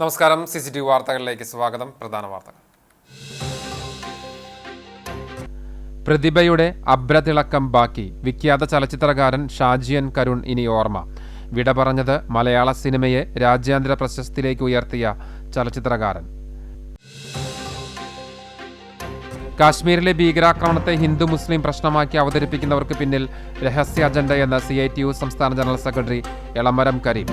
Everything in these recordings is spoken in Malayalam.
നമസ്കാരം. CCTV വാർത്തകളിലേക്ക് സ്വാഗതം. പ്രധാന വാർത്തകൾ. പ്രതിഭയുടെ അഭ്രതിളക്കം ബാക്കി. വിഖ്യാത ചലച്ചിത്രകാരൻ ഷാജി എൻ കരുൺ ഇനി ഓർമ്മ. വിട പറഞ്ഞത് മലയാള സിനിമയെ രാജ്യാന്തര പ്രശസ്തിയിലേക്ക് ഉയർത്തിയ ചലച്ചിത്രകാരൻ. കാശ്മീരിലെ ഭീകരാക്രമണത്തെ ഹിന്ദു മുസ്ലിം പ്രശ്നമാക്കി അവതരിപ്പിക്കുന്നവർക്ക് പിന്നിൽ രഹസ്യ അജണ്ടയെന്ന് CITU സംസ്ഥാന general secretary Elamaram Kareem.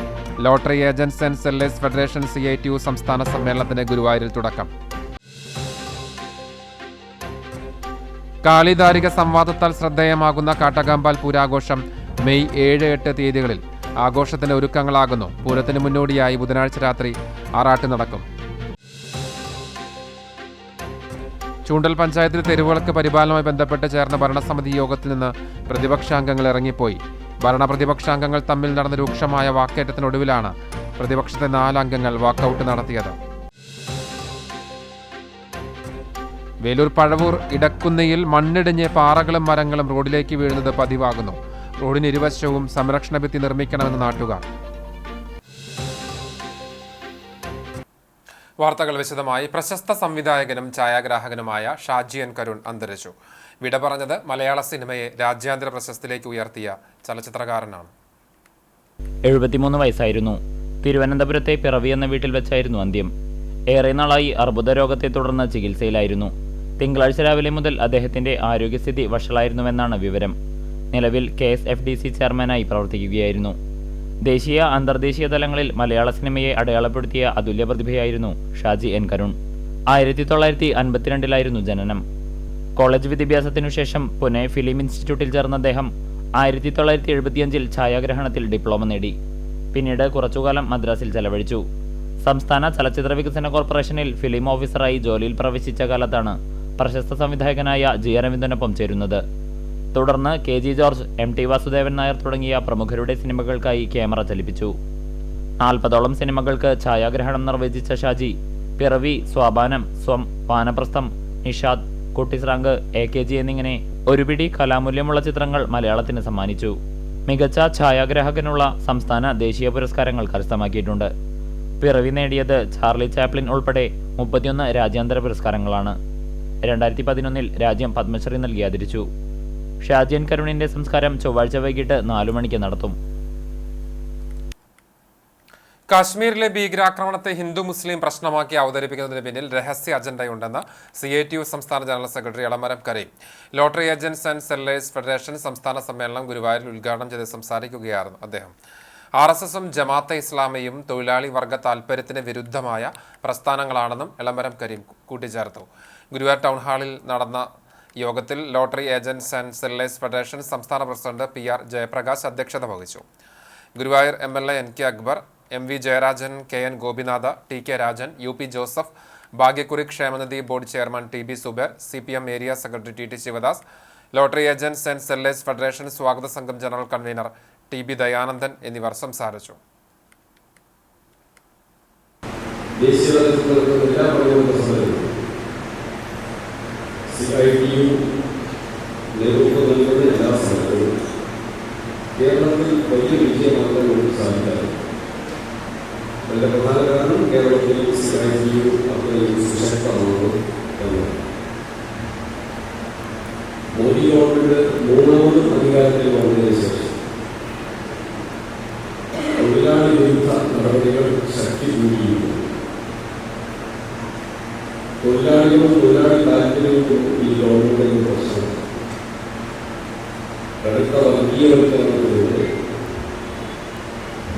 Lottery agents and sellers federation CITU സംസ്ഥാന സമ്മേളനത്തിന് ഗുരുവായൂരിൽ തുടക്കം. കാളിദാരിക സംവാദത്താൽ ശ്രദ്ധേയമാകുന്ന കാട്ടകാമ്പാൽ പൂരാഘോഷം മെയ് 7-8 തീയതികളിൽ ആഘോഷത്തിന് ഒരുക്കങ്ങളാകുന്നു. പൂരത്തിന് മുന്നോടിയായി ബുധനാഴ്ച രാത്രി ആറാട്ട് നടക്കും. ചൂണ്ടൽ പഞ്ചായത്തിൽ തെരുവുവിളക്ക് പരിപാലനവുമായി ബന്ധപ്പെട്ട് ചേർന്ന ഭരണസമിതി യോഗത്തിൽ നിന്ന് പ്രതിപക്ഷാംഗങ്ങൾ ഇറങ്ങിപ്പോയി. ഭരണപ്രതിപക്ഷാംഗങ്ങൾ തമ്മിൽ നടന്ന രൂക്ഷമായ വാക്കേറ്റത്തിനൊടുവിലാണ് പ്രതിപക്ഷത്തെ 4 അംഗങ്ങൾ വാക്കൌട്ട് നടത്തിയത്. വേലൂർ പഴവൂർ ഇടക്കുന്നയിൽ മണ്ണിടിഞ്ഞ് പാറകളും മരങ്ങളും റോഡിലേക്ക് വീഴുന്നത് പതിവാകുന്നു. റോഡിന് ഇരുവശവും സംരക്ഷണ ഭിത്തി നിർമ്മിക്കണമെന്ന് നാട്ടുകാർ. വാർത്തകൾ വിശദമായി. പ്രശസ്ത സംവിധായകനും ഛായാഗ്രാഹകനുമായ ഷാജി എൻ കരുൺ അന്തരിച്ചു. വിട പറഞ്ഞത് മലയാള സിനിമയെ രാജ്യാന്തര പ്രശസ്തിയിലേക്ക് ഉയർത്തിയ ചലച്ചിത്രകാരനാണ്. 73 വയസ്സായിരുന്നു. തിരുവനന്തപുരത്തെ പിറവി എന്ന വീട്ടിൽ വെച്ചായിരുന്നു അന്ത്യം. ഏറെ നാളായി അർബുദ രോഗത്തെ തുടർന്ന് ചികിത്സയിലായിരുന്നു. തിങ്കളാഴ്ച രാവിലെ മുതൽ അദ്ദേഹത്തിന്റെ ആരോഗ്യസ്ഥിതി വഷളായിരുന്നുവെന്നാണ് വിവരം. നിലവിൽ KSFDC ചെയർമാനായി പ്രവർത്തിക്കുകയായിരുന്നു. ദേശീയ അന്തർദേശീയ തലങ്ങളിൽ മലയാള സിനിമയെ അടയാളപ്പെടുത്തിയ അതുല്യ പ്രതിഭയായിരുന്നു ഷാജി എൻ കരുൺ. 1952 ജനനം. കോളേജ് വിദ്യാഭ്യാസത്തിനു ശേഷം പുനെ ഫിലിം ഇൻസ്റ്റിറ്റ്യൂട്ടിൽ ചേർന്ന അദ്ദേഹം 1975 ഛായാഗ്രഹണത്തിൽ ഡിപ്ലോമ നേടി. പിന്നീട് കുറച്ചുകാലം മദ്രാസിൽ ചെലവഴിച്ചു. സംസ്ഥാന ചലച്ചിത്ര വികസന കോർപ്പറേഷനിൽ ഫിലിം ഓഫീസറായി ജോലിയിൽ പ്രവേശിച്ച കാലത്താണ് പ്രശസ്ത സംവിധായകനായ G. അരവിന്ദനൊപ്പം ചേരുന്നത്. തുടർന്ന് KG George, MT Vasudevan Nair തുടങ്ങിയ പ്രമുഖരുടെ സിനിമകൾക്കായി ക്യാമറ ചലിപ്പിച്ചു. 40ഓളം സിനിമകൾക്ക് ഛായാഗ്രഹണം നിർവഹിച്ച ഷാജി പിറവി, സ്വാപാനം, സ്വം, വാനപ്രസ്ഥം, നിഷാദ്, കുട്ടിസ്രാങ്ക്, AKG എന്നിങ്ങനെ ഒരുപിടി കലാമൂല്യമുള്ള ചിത്രങ്ങൾ മലയാളത്തിന് സമ്മാനിച്ചു. മികച്ച ഛായാഗ്രാഹകനുള്ള സംസ്ഥാന ദേശീയ പുരസ്കാരങ്ങൾ കരസ്ഥമാക്കിയിട്ടുണ്ട്. പിറവി നേടിയത് ചാർലി ചാപ്ലിൻ ഉൾപ്പെടെ 31 രാജ്യാന്തര പുരസ്കാരങ്ങളാണ്. 2011 രാജ്യം പത്മശ്രീ നൽകി ആദരിച്ചു. ഷാജി എൻ കരുണിന്റെ സംസ്കാരം ചൊവ്വാഴ്ച വൈകിട്ട് 4 മണിക്ക് നടത്തും. കാശ്മീരിലെ ഭീകരാക്രമണത്തെ ഹിന്ദു മുസ്ലിം പ്രശ്നമാക്കി അവതരിപ്പിക്കുന്നതിന് പിന്നിൽ രഹസ്യ അജണ്ടയുണ്ടെന്ന് CITU സംസ്ഥാന general secretary Elamaram Kareem. Lottery agents and sellers federation സംസ്ഥാന സമ്മേളനം ഗുരുവായൂരിൽ ഉദ്ഘാടനം ചെയ്ത് സംസാരിക്കുകയായിരുന്നു അദ്ദേഹം. RSSും ജമാഅത്തെ ഇസ്ലാമിയും തൊഴിലാളി വർഗ താൽപര്യത്തിന് വിരുദ്ധമായ പ്രസ്ഥാനങ്ങളാണെന്നും എളമരം കരീം കൂട്ടിച്ചേർത്തു. ഗുരുവായൂർ ടൗൺ ഹാളിൽ നടന്ന യോഗത്തിൽ lottery agents and sellers federation സംസ്ഥാന പ്രസിഡന്റ് PR ജയപ്രകാശ് അധ്യക്ഷത വഹിച്ചു. Guruvayur MLA NK Akbar, MV Jayarajan, KN Gopinatha, TK Rajan, UP Joseph, ഭാഗ്യക്കുറി ക്ഷേമനിധി board chairman TB Subair, CPM area secretary TT Sivadas, lottery agents and sellers federation സ്വാഗത സംഘം ജനറൽ കൺവീനർ TB ദയാനന്ദൻ എന്നിവർ സംസാരിച്ചു. CITU നേതൃത്വം നൽകുന്ന എല്ലാ സ്ഥലങ്ങളും കേരളത്തിൽ വലിയ വിജയമാക്കാൻ വേണ്ടി സാധിക്കാറ്. അതിൻ്റെ പ്രധാന കാരണം കേരളത്തിൽ CITU അത്രയും സുശക്തമാണ് എന്നാണ്. മോദി ഗവൺമെന്റ് 3ാമത് അധികാരത്തിൽ വന്നതിന് ശേഷം തൊഴിലാളി വിരുദ്ധ നടപടികൾ ശക്തി കൂടിയിരുന്നു. തൊഴിലാളികളും തൊഴിലാളി താല്പര്യവും ഈ ഗവൺമെന്റിന്റെ പ്രശ്നം കടുത്ത വർഗീയവൽക്കരണത്തിലൂടെ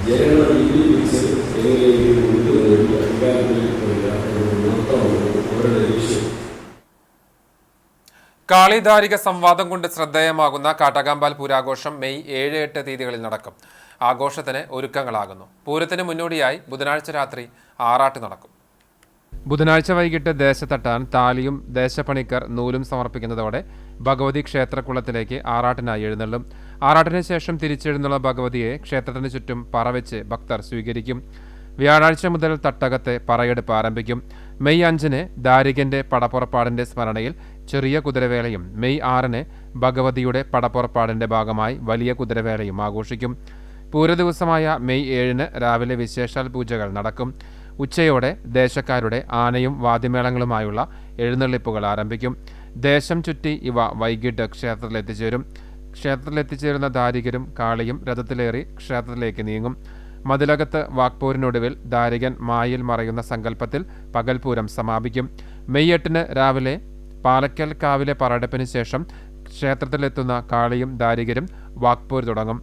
ജനങ്ങളെ രീതിപിടിച്ച് എങ്ങനെയെങ്കിലും കൊണ്ടുവരുന്ന അധികാരത്തിൽ വരിക എന്നത് മാത്രമാണ് അവരുടെ ലക്ഷ്യം. കാളിദാരിക സംവാദം കൊണ്ട് ശ്രദ്ധേയമാകുന്ന കാട്ടകാമ്പാൽ പൂരാഘോഷം മെയ് 7-8 തീയതികളിൽ നടക്കും. ആഘോഷത്തിന് ഒരുക്കങ്ങളാകുന്നു. പൂരത്തിന് മുന്നോടിയായി ബുധനാഴ്ച രാത്രി ആറാട്ട് നടക്കും. ബുധനാഴ്ച വൈകിട്ട് ദേശത്തട്ടാൻ താലിയും ദേശപ്പണിക്കർ നൂലും സമർപ്പിക്കുന്നതോടെ ഭഗവതി ക്ഷേത്രക്കുളത്തിലേക്ക് ആറാട്ടിനായി എഴുന്നള്ളും. ആറാട്ടിന് ശേഷം തിരിച്ചെഴുന്നുള്ള ഭഗവതിയെ ക്ഷേത്രത്തിന് ചുറ്റും പറവെച്ച് ഭക്തർ സ്വീകരിക്കും. വ്യാഴാഴ്ച മുതൽ തട്ടകത്തെ പറയെടുപ്പ് ആരംഭിക്കും. മെയ് 5-ന് ദാരികന്റെ പടപ്പുറപ്പാടിന്റെ സ്മരണയിൽ ചെറിയ കുതിരവേലയും മെയ് 6-ന് ഭഗവതിയുടെ പടപ്പുറപ്പാടിന്റെ ഭാഗമായി വലിയ കുതിരവേലയും ആഘോഷിക്കും. പൂരദിവസമായ മെയ് 7-ന് രാവിലെ വിശേഷാൽ പൂജകൾ നടക്കും. ഉച്ചയോടെ ദേശക്കാരുടെ ആനയും വാദ്യമേളങ്ങളുമായുള്ള എഴുന്നള്ളിപ്പുകൾ ആരംഭിക്കും. ദേശം ചുറ്റി ഇവ വൈകിട്ട് ക്ഷേത്രത്തിലെത്തിച്ചേരും. ക്ഷേത്രത്തിലെത്തിച്ചേരുന്ന ധാരികരും കാളിയും രഥത്തിലേറി ക്ഷേത്രത്തിലേക്ക് നീങ്ങും. മതിലകത്ത് വാക്പോരിനൊടുവിൽ ധാരികൻ മായിൽ മറയുന്ന സങ്കല്പത്തിൽ പകൽപൂരം സമാപിക്കും. മെയ് 8 രാവിലെ പാലക്കൽ കാവിലെ പറയെടുപ്പിന് ശേഷം ക്ഷേത്രത്തിലെത്തുന്ന കാളിയും ധാരികരും വാക്പോര് തുടങ്ങും.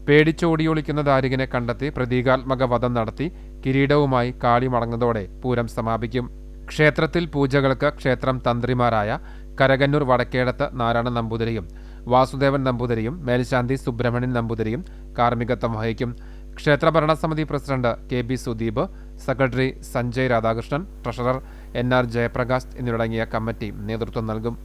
പേടിച്ചോടിയൊളിക്കുന്ന ധാരികനെ കണ്ടെത്തി പ്രതീകാത്മക വധം നടത്തി കിരീടവുമായി കാളി മടങ്ങുന്നതോടെ പൂരം സമാപിക്കും. ക്ഷേത്രത്തിൽ പൂജകൾക്ക് ക്ഷേത്രം തന്ത്രിമാരായ കരകന്നൂർ വടക്കേടത്ത് നാരായണ നമ്പൂതിരിയും വാസുദേവൻ നമ്പൂതിരിയും മേൽശാന്തി സുബ്രഹ്മണ്യൻ നമ്പൂതിരിയും കാർമ്മികത്വം വഹിക്കും. ക്ഷേത്ര ഭരണസമിതി president KB Sudeep, secretary Sanjay Radhakrishnan, treasurer NR Jayaprakash എന്നിവരടങ്ങിയ കമ്മിറ്റി നേതൃത്വം നൽകും.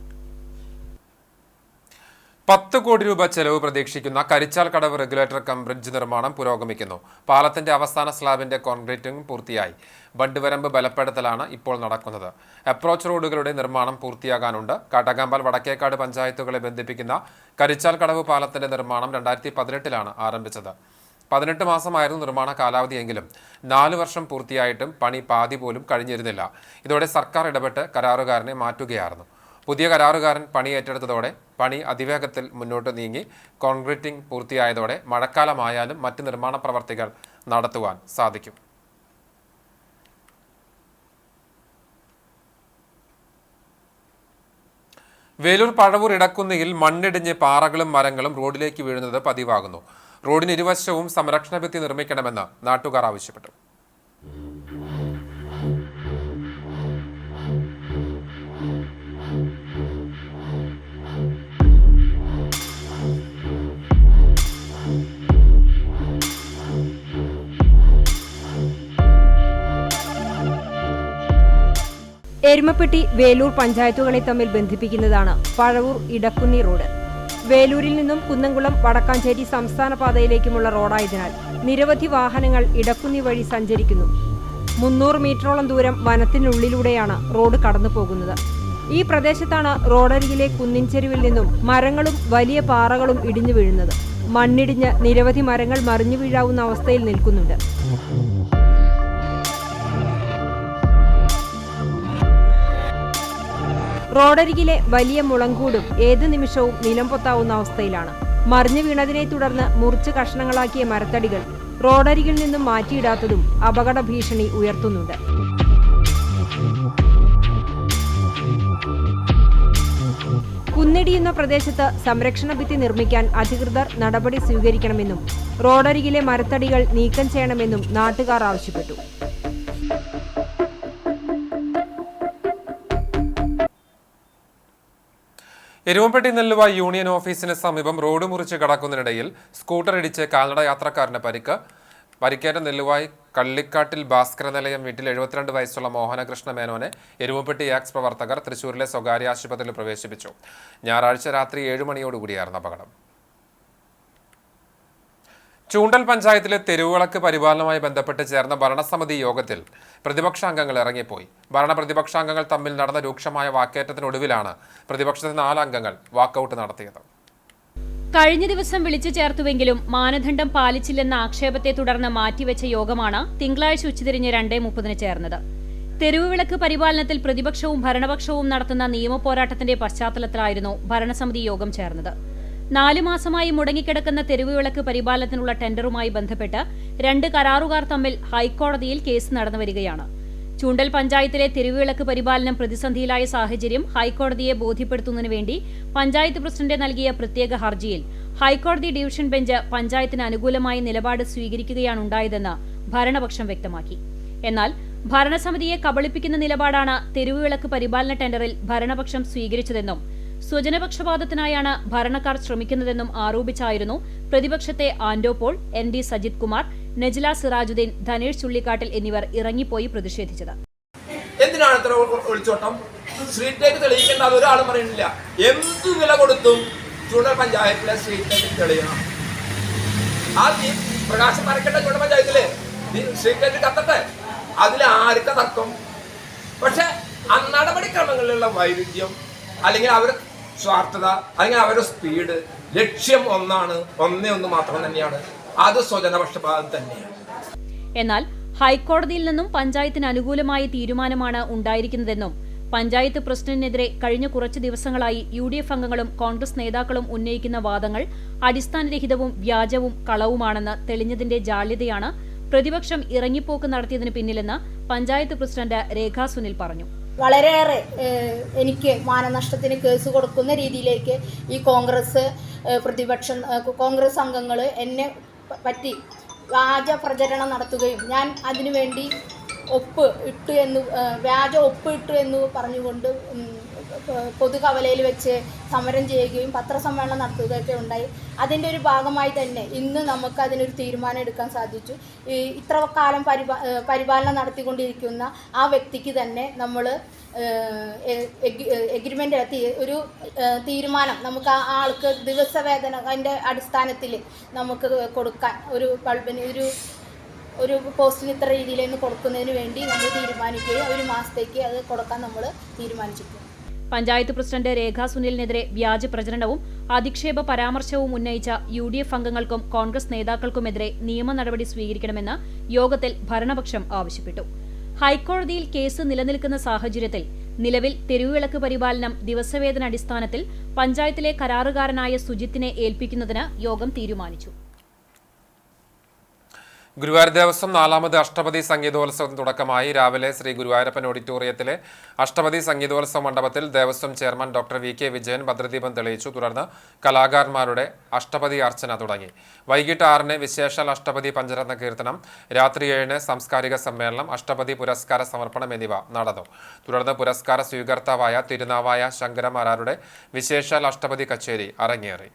10 കോടി രൂപ ചെലവ് പ്രതീക്ഷിക്കുന്ന കരിച്ചാൽ കടവ് റെഗുലേറ്റർ കം ബ്രിഡ്ജ് നിർമ്മാണം പുരോഗമിക്കുന്നു. പാലത്തിന്റെ അവസാന സ്ലാബിന്റെ കോൺക്രീറ്റിംഗ് പൂർത്തിയായി. ബണ്ടുവരമ്പ് ബലപ്പെടുത്തലാണ് ഇപ്പോൾ നടക്കുന്നത്. അപ്രോച്ച് റോഡുകളുടെ നിർമ്മാണം പൂർത്തിയാകാനുണ്ട്. കാട്ടകാമ്പാൽ വടക്കേക്കാട് പഞ്ചായത്തുകളെ ബന്ധിപ്പിക്കുന്ന കരിച്ചാൽ കടവ് പാലത്തിന്റെ നിർമ്മാണം 2018 ആരംഭിച്ചത്. 18 മാസമായിരുന്നു നിർമ്മാണ കാലാവധിയെങ്കിലും 4 വർഷം പൂർത്തിയായിട്ടും പണി പാതി പോലും കഴിഞ്ഞിരുന്നില്ല. ഇതോടെ സർക്കാർ ഇടപെട്ട് കരാറുകാരനെ മാറ്റുകയായിരുന്നു. പുതിയ കരാറുകാരൻ പണി ഏറ്റെടുത്തതോടെ പണി അതിവേഗത്തിൽ മുന്നോട്ട് നീങ്ങി. കോൺക്രീറ്റിംഗ് പൂർത്തിയായതോടെ മഴക്കാലമായാലും മറ്റ് നിർമ്മാണ പ്രവർത്തികൾ നടത്തുവാൻ സാധിക്കും. വേലൂർ പഴവൂർ ഇടക്കുന്നിയിൽ മണ്ണിടിഞ്ഞ് പാറകളും മരങ്ങളും റോഡിലേക്ക് വീഴുന്നത് പതിവാകുന്നു. റോഡിന് ഇരുവശവും സംരക്ഷണ ഭിത്തി നിർമ്മിക്കണമെന്ന് നാട്ടുകാർ ആവശ്യപ്പെട്ടു. എരുമപ്പെട്ടി വേലൂർ പഞ്ചായത്തുകളെ തമ്മിൽ ബന്ധിപ്പിക്കുന്നതാണ് പഴവൂർ ഇടക്കുന്നി റോഡ്. വേലൂരിൽ നിന്നും കുന്നംകുളം വടക്കാഞ്ചേരി സംസ്ഥാന പാതയിലേക്കുമുള്ള റോഡായതിനാൽ നിരവധി വാഹനങ്ങൾ ഇടക്കുന്നി വഴി സഞ്ചരിക്കുന്നു. 300 മീറ്ററോളം ദൂരം വനത്തിനുള്ളിലൂടെയാണ് റോഡ് കടന്നു പോകുന്നത്. ഈ പ്രദേശത്താണ് റോഡരികിലെ കുന്നിൻ ചെരുവിൽ നിന്നും മരങ്ങളും വലിയ പാറകളും ഇടിഞ്ഞു വീഴുന്നത്. മണ്ണിടിഞ്ഞ് നിരവധി മരങ്ങൾ മറിഞ്ഞു വീഴാവുന്ന അവസ്ഥയിൽ നിൽക്കുന്നുണ്ട്. റോഡരികിലെ വലിയ മുളങ്കൂടും ഏത് നിമിഷവും നിലംപൊത്താവുന്ന അവസ്ഥയിലാണ്. മറിഞ്ഞു വീണതിനെ തുടർന്ന് മുറിച്ച് കഷ്ണങ്ങളാക്കിയ മരത്തടികൾ റോഡരികിൽ നിന്നും മാറ്റിയിടാത്തതും അപകട ഭീഷണി ഉയർത്തുന്നുണ്ട്. കുന്നിടിയുന്ന പ്രദേശത്ത് സംരക്ഷണ ഭിത്തി നിർമ്മിക്കാൻ അധികൃതർ നടപടി സ്വീകരിക്കണമെന്നും റോഡരികിലെ മരത്തടികൾ നീക്കം ചെയ്യണമെന്നും നാട്ടുകാർ ആവശ്യപ്പെട്ടു. എരുമപ്പെട്ടി നെല്ലുവ യൂണിയൻ ഓഫീസിന് സമീപം റോഡ് മുറിച്ച് കടക്കുന്നതിനിടയിൽ സ്കൂട്ടർ ഇടിച്ച് കാൽനട യാത്രക്കാരന് പരിക്കേറ്റ നെല്ലുവായി കള്ളിക്കാട്ടിൽ ഭാസ്കര നിലയം വീട്ടിൽ 72 വയസ്സുള്ള മോഹനകൃഷ്ണ മേനോനെ എരുമപ്പെട്ടി ആക്സ് പ്രവർത്തകർ തൃശൂരിലെ സ്വകാര്യ ആശുപത്രിയിൽ പ്രവേശിപ്പിച്ചു. ഞായറാഴ്ച രാത്രി 7 മണിയോടുകൂടിയായിരുന്നു അപകടം. ചൂണ്ടൽ പഞ്ചായത്തിലെ തെരുവുവിളക്ക് പരിപാലനവുമായി ബന്ധപ്പെട്ട് ചേർന്ന ഭരണസമിതി യോഗത്തിൽ പ്രതിപക്ഷാംഗങ്ങൾ ഇറങ്ങിപ്പോയി. പ്രതിപക്ഷാംഗങ്ങൾ തമ്മിൽ നടന്ന രൂക്ഷമായ വാക്കേറ്റത്തിനൊടുവിലാണ് പ്രതിപക്ഷത്തെ 4 അംഗങ്ങൾ വാക്കൌട്ട് നടത്തിയത്. കഴിഞ്ഞ ദിവസം വിളിച്ചു ചേർത്തുവെങ്കിലും മാനദണ്ഡം പാലിച്ചില്ലെന്ന ആക്ഷേപത്തെ തുടർന്ന് മാറ്റിവെച്ച യോഗമാണ് തിങ്കളാഴ്ച ഉച്ചതിരിഞ്ഞ് 2:30 ചേർന്നത്. തെരുവുവിളക്ക് പരിപാലനത്തിൽ പ്രതിപക്ഷവും ഭരണപക്ഷവും നടത്തുന്ന നിയമപോരാട്ടത്തിന്റെ പശ്ചാത്തലത്തിലായിരുന്നു ഭരണസമിതി യോഗം ചേർന്നത്. 4 മാസമായി മുടങ്ങിക്കിടക്കുന്ന തെരുവുവിളക്ക് പരിപാലനത്തിനുള്ള ടെൻഡറുമായി ബന്ധപ്പെട്ട് 2 കരാറുകാർ തമ്മിൽ ഹൈക്കോടതിയിൽ കേസ് നടന്നുവരികയാണ്. ചൂണ്ടൽ പഞ്ചായത്തിലെ തെരുവുവിളക്ക് പരിപാലനം പ്രതിസന്ധിയിലായ സാഹചര്യം ഹൈക്കോടതിയെ ബോധ്യപ്പെടുത്തുന്നതിനു വേണ്ടി പഞ്ചായത്ത് പ്രസിഡന്റ് നൽകിയ പ്രത്യേക ഹർജിയിൽ ഹൈക്കോടതി ഡിവിഷൻ ബെഞ്ച് പഞ്ചായത്തിന് അനുകൂലമായ നിലപാട് സ്വീകരിക്കുകയാണുണ്ടായതെന്ന് ഭരണപക്ഷം വ്യക്തമാക്കി. എന്നാൽ ഭരണസമിതിയെ കബളിപ്പിക്കുന്ന നിലപാടാണ് തെരുവുവിളക്ക് പരിപാലന ടെൻഡറിൽ ഭരണപക്ഷം സ്വീകരിച്ചതെന്നും സ്വജനപക്ഷപാതത്തിനായാണ് ഭരണക്കാർ ശ്രമിക്കുന്നതെന്നും ആരോപിച്ചായിരുന്നു പ്രതിപക്ഷത്തെ ആൻഡോ പോൾ, ND സജിത് കുമാർ, നജ്ല സിറാജുദ്ദീൻ, ധനേഷ് ചുള്ളിക്കാട്ടിൽ എന്നിവർ ഇറങ്ങിപ്പോയി പ്രതിഷേധിച്ചത്. എന്തിനാണ് ഇത്ര ഒളിച്ചോട്ടം? സ്ട്രീറ്റ് ലൈറ്റ് തെളിയിക്കേണ്ട ഒരാളും പറയുന്നില്ല. എന്ത് വില കൊടുത്തും ചൂണ്ടൽ പഞ്ചായത്തിലെ സ്ട്രീറ്റ് ലൈറ്റ് തെളിയണം. ആ പ്രകാശം മരക്കേണ്ട ചൂണ്ടൽ പഞ്ചായത്തിലെ സ്ട്രീറ്റ് ലൈറ്റ് കത്തട്ടെ, അതിൽ ആർക്ക തർക്കം. പക്ഷെ ആ നടപടിക്രമങ്ങളിലുള്ള വൈരുദ്ധ്യം, അല്ലെങ്കിൽ അവരുടെ സ്വാർത്ഥത, അല്ലെങ്കിൽ അവരുടെ സ്പീഡ്, ലക്ഷ്യം ഒന്നേ ഒന്ന് മാത്രം തന്നെയാണ്. അത് സ്വജനപക്ഷപാതം തന്നെയാണ്. എന്നാൽ ഹൈക്കോടതിയിൽ നിന്നും പഞ്ചായത്തിന് അനുകൂലമായ തീരുമാനമാണ് ഉണ്ടായിരിക്കുന്നതെന്നും പഞ്ചായത്ത് പ്രസിഡന്റിനെതിരെ കഴിഞ്ഞ കുറച്ച് ദിവസങ്ങളായി UDF അംഗങ്ങളും കോൺഗ്രസ് നേതാക്കളും ഉന്നയിക്കുന്ന വാദങ്ങൾ അടിസ്ഥാനരഹിതവും വ്യാജവും കളവുമാണെന്ന് തെളിഞ്ഞതിന്റെ ജാള്യതയാണ് പ്രതിപക്ഷം ഇറങ്ങിപ്പോക്ക് നടത്തിയതിന് പിന്നിലെന്ന് പഞ്ചായത്ത് പ്രസിഡന്റ് രേഖാ സുനിൽ പറഞ്ഞു. വളരെയേറെ എനിക്ക് മാനനഷ്ടത്തിന് കേസ് കൊടുക്കുന്ന രീതിയിലേക്ക് ഈ കോൺഗ്രസ് അംഗങ്ങൾ എന്നെ പറ്റി വ്യാജ പ്രചരണം നടത്തുകയും ഞാൻ അതിനുവേണ്ടി വ്യാജ ഒപ്പ് ഇട്ടു എന്ന് പറഞ്ഞുകൊണ്ട് പൊതുകവലയിൽ വെച്ച് സമരം ചെയ്യുകയും പത്രസമ്മേളനം നടത്തുകയൊക്കെ ഉണ്ടായി. അതിൻ്റെ ഒരു ഭാഗമായി തന്നെ ഇന്ന് നമുക്ക് അതിനൊരു തീരുമാനം എടുക്കാൻ സാധിച്ചു. ഇത്ര കാലം പരിപാലനം നടത്തിക്കൊണ്ടിരിക്കുന്ന ആ വ്യക്തിക്ക് തന്നെ നമ്മൾ എഗ്രിമെൻ്റ് ഒരു തീരുമാനം നമുക്ക് ആ ആൾക്ക് ദിവസവേതന അതിൻ്റെ അടിസ്ഥാനത്തിൽ നമുക്ക് കൊടുക്കാൻ ഒരു ബൾബിന് ഒരു പോസ്റ്റിന് ഇത്ര രീതിയിലേക്ക് കൊടുക്കുന്നതിന് വേണ്ടി നമ്മൾ തീരുമാനിക്കുകയും ഒരു മാസത്തേക്ക് അത് കൊടുക്കാൻ നമ്മൾ തീരുമാനിച്ചിട്ടുണ്ട്. പഞ്ചായത്ത് പ്രസിഡന്റ് രേഖാ സുനിലിനെതിരെ വ്യാജ പ്രചരണവും അധിക്ഷേപ പരാമർശവും ഉന്നയിച്ച UDF അംഗങ്ങൾക്കും കോൺഗ്രസ് നേതാക്കൾക്കുമെതിരെ നിയമ നടപടി സ്വീകരിക്കണമെന്ന് യോഗത്തിൽ ഭരണപക്ഷം ആവശ്യപ്പെട്ടു. ഹൈക്കോടതിയിൽ കേസ് നിലനിൽക്കുന്ന സാഹചര്യത്തിൽ നിലവിൽ തെരുവുവിളക്ക് പരിപാലനം ദിവസവേതന അടിസ്ഥാനത്തിൽ പഞ്ചായത്തിലെ കരാറുകാരനായ സുജിത്തിനെ ഏൽപ്പിക്കുന്നതിന് യോഗം തീരുമാനിച്ചു. ഗുരുവായൂർ ദേവസ്വം 4ാമത് അഷ്ടപതി സംഗീതോത്സവത്തിന് തുടക്കമായി രാവിലെ ശ്രീ ഗുരുവായൂരപ്പൻ ഓഡിറ്റോറിയത്തിലെ അഷ്ടപതി സംഗീതോത്സവ മണ്ഡപത്തിൽ Devaswom chairman doctor VK Vijayan ഭദ്രദീപം തെളിയിച്ചു. തുടർന്ന് കലാകാരന്മാരുടെ അഷ്ടപതി അർച്ചന തുടങ്ങി. വൈകിട്ട് 6-ന് വിശേഷാൽ അഷ്ടപതി പഞ്ചരത്ന കീർത്തനം, രാത്രി 7-ന് സാംസ്കാരിക സമ്മേളനം, അഷ്ടപതി പുരസ്കാര സമർപ്പണം എന്നിവ നടന്നു. തുടർന്ന് പുരസ്കാര സ്വീകർത്താവായ തിരുനാവായ ശങ്കരമാരാരുടെ വിശേഷാൽ അഷ്ടപതി കച്ചേരി അരങ്ങേറി.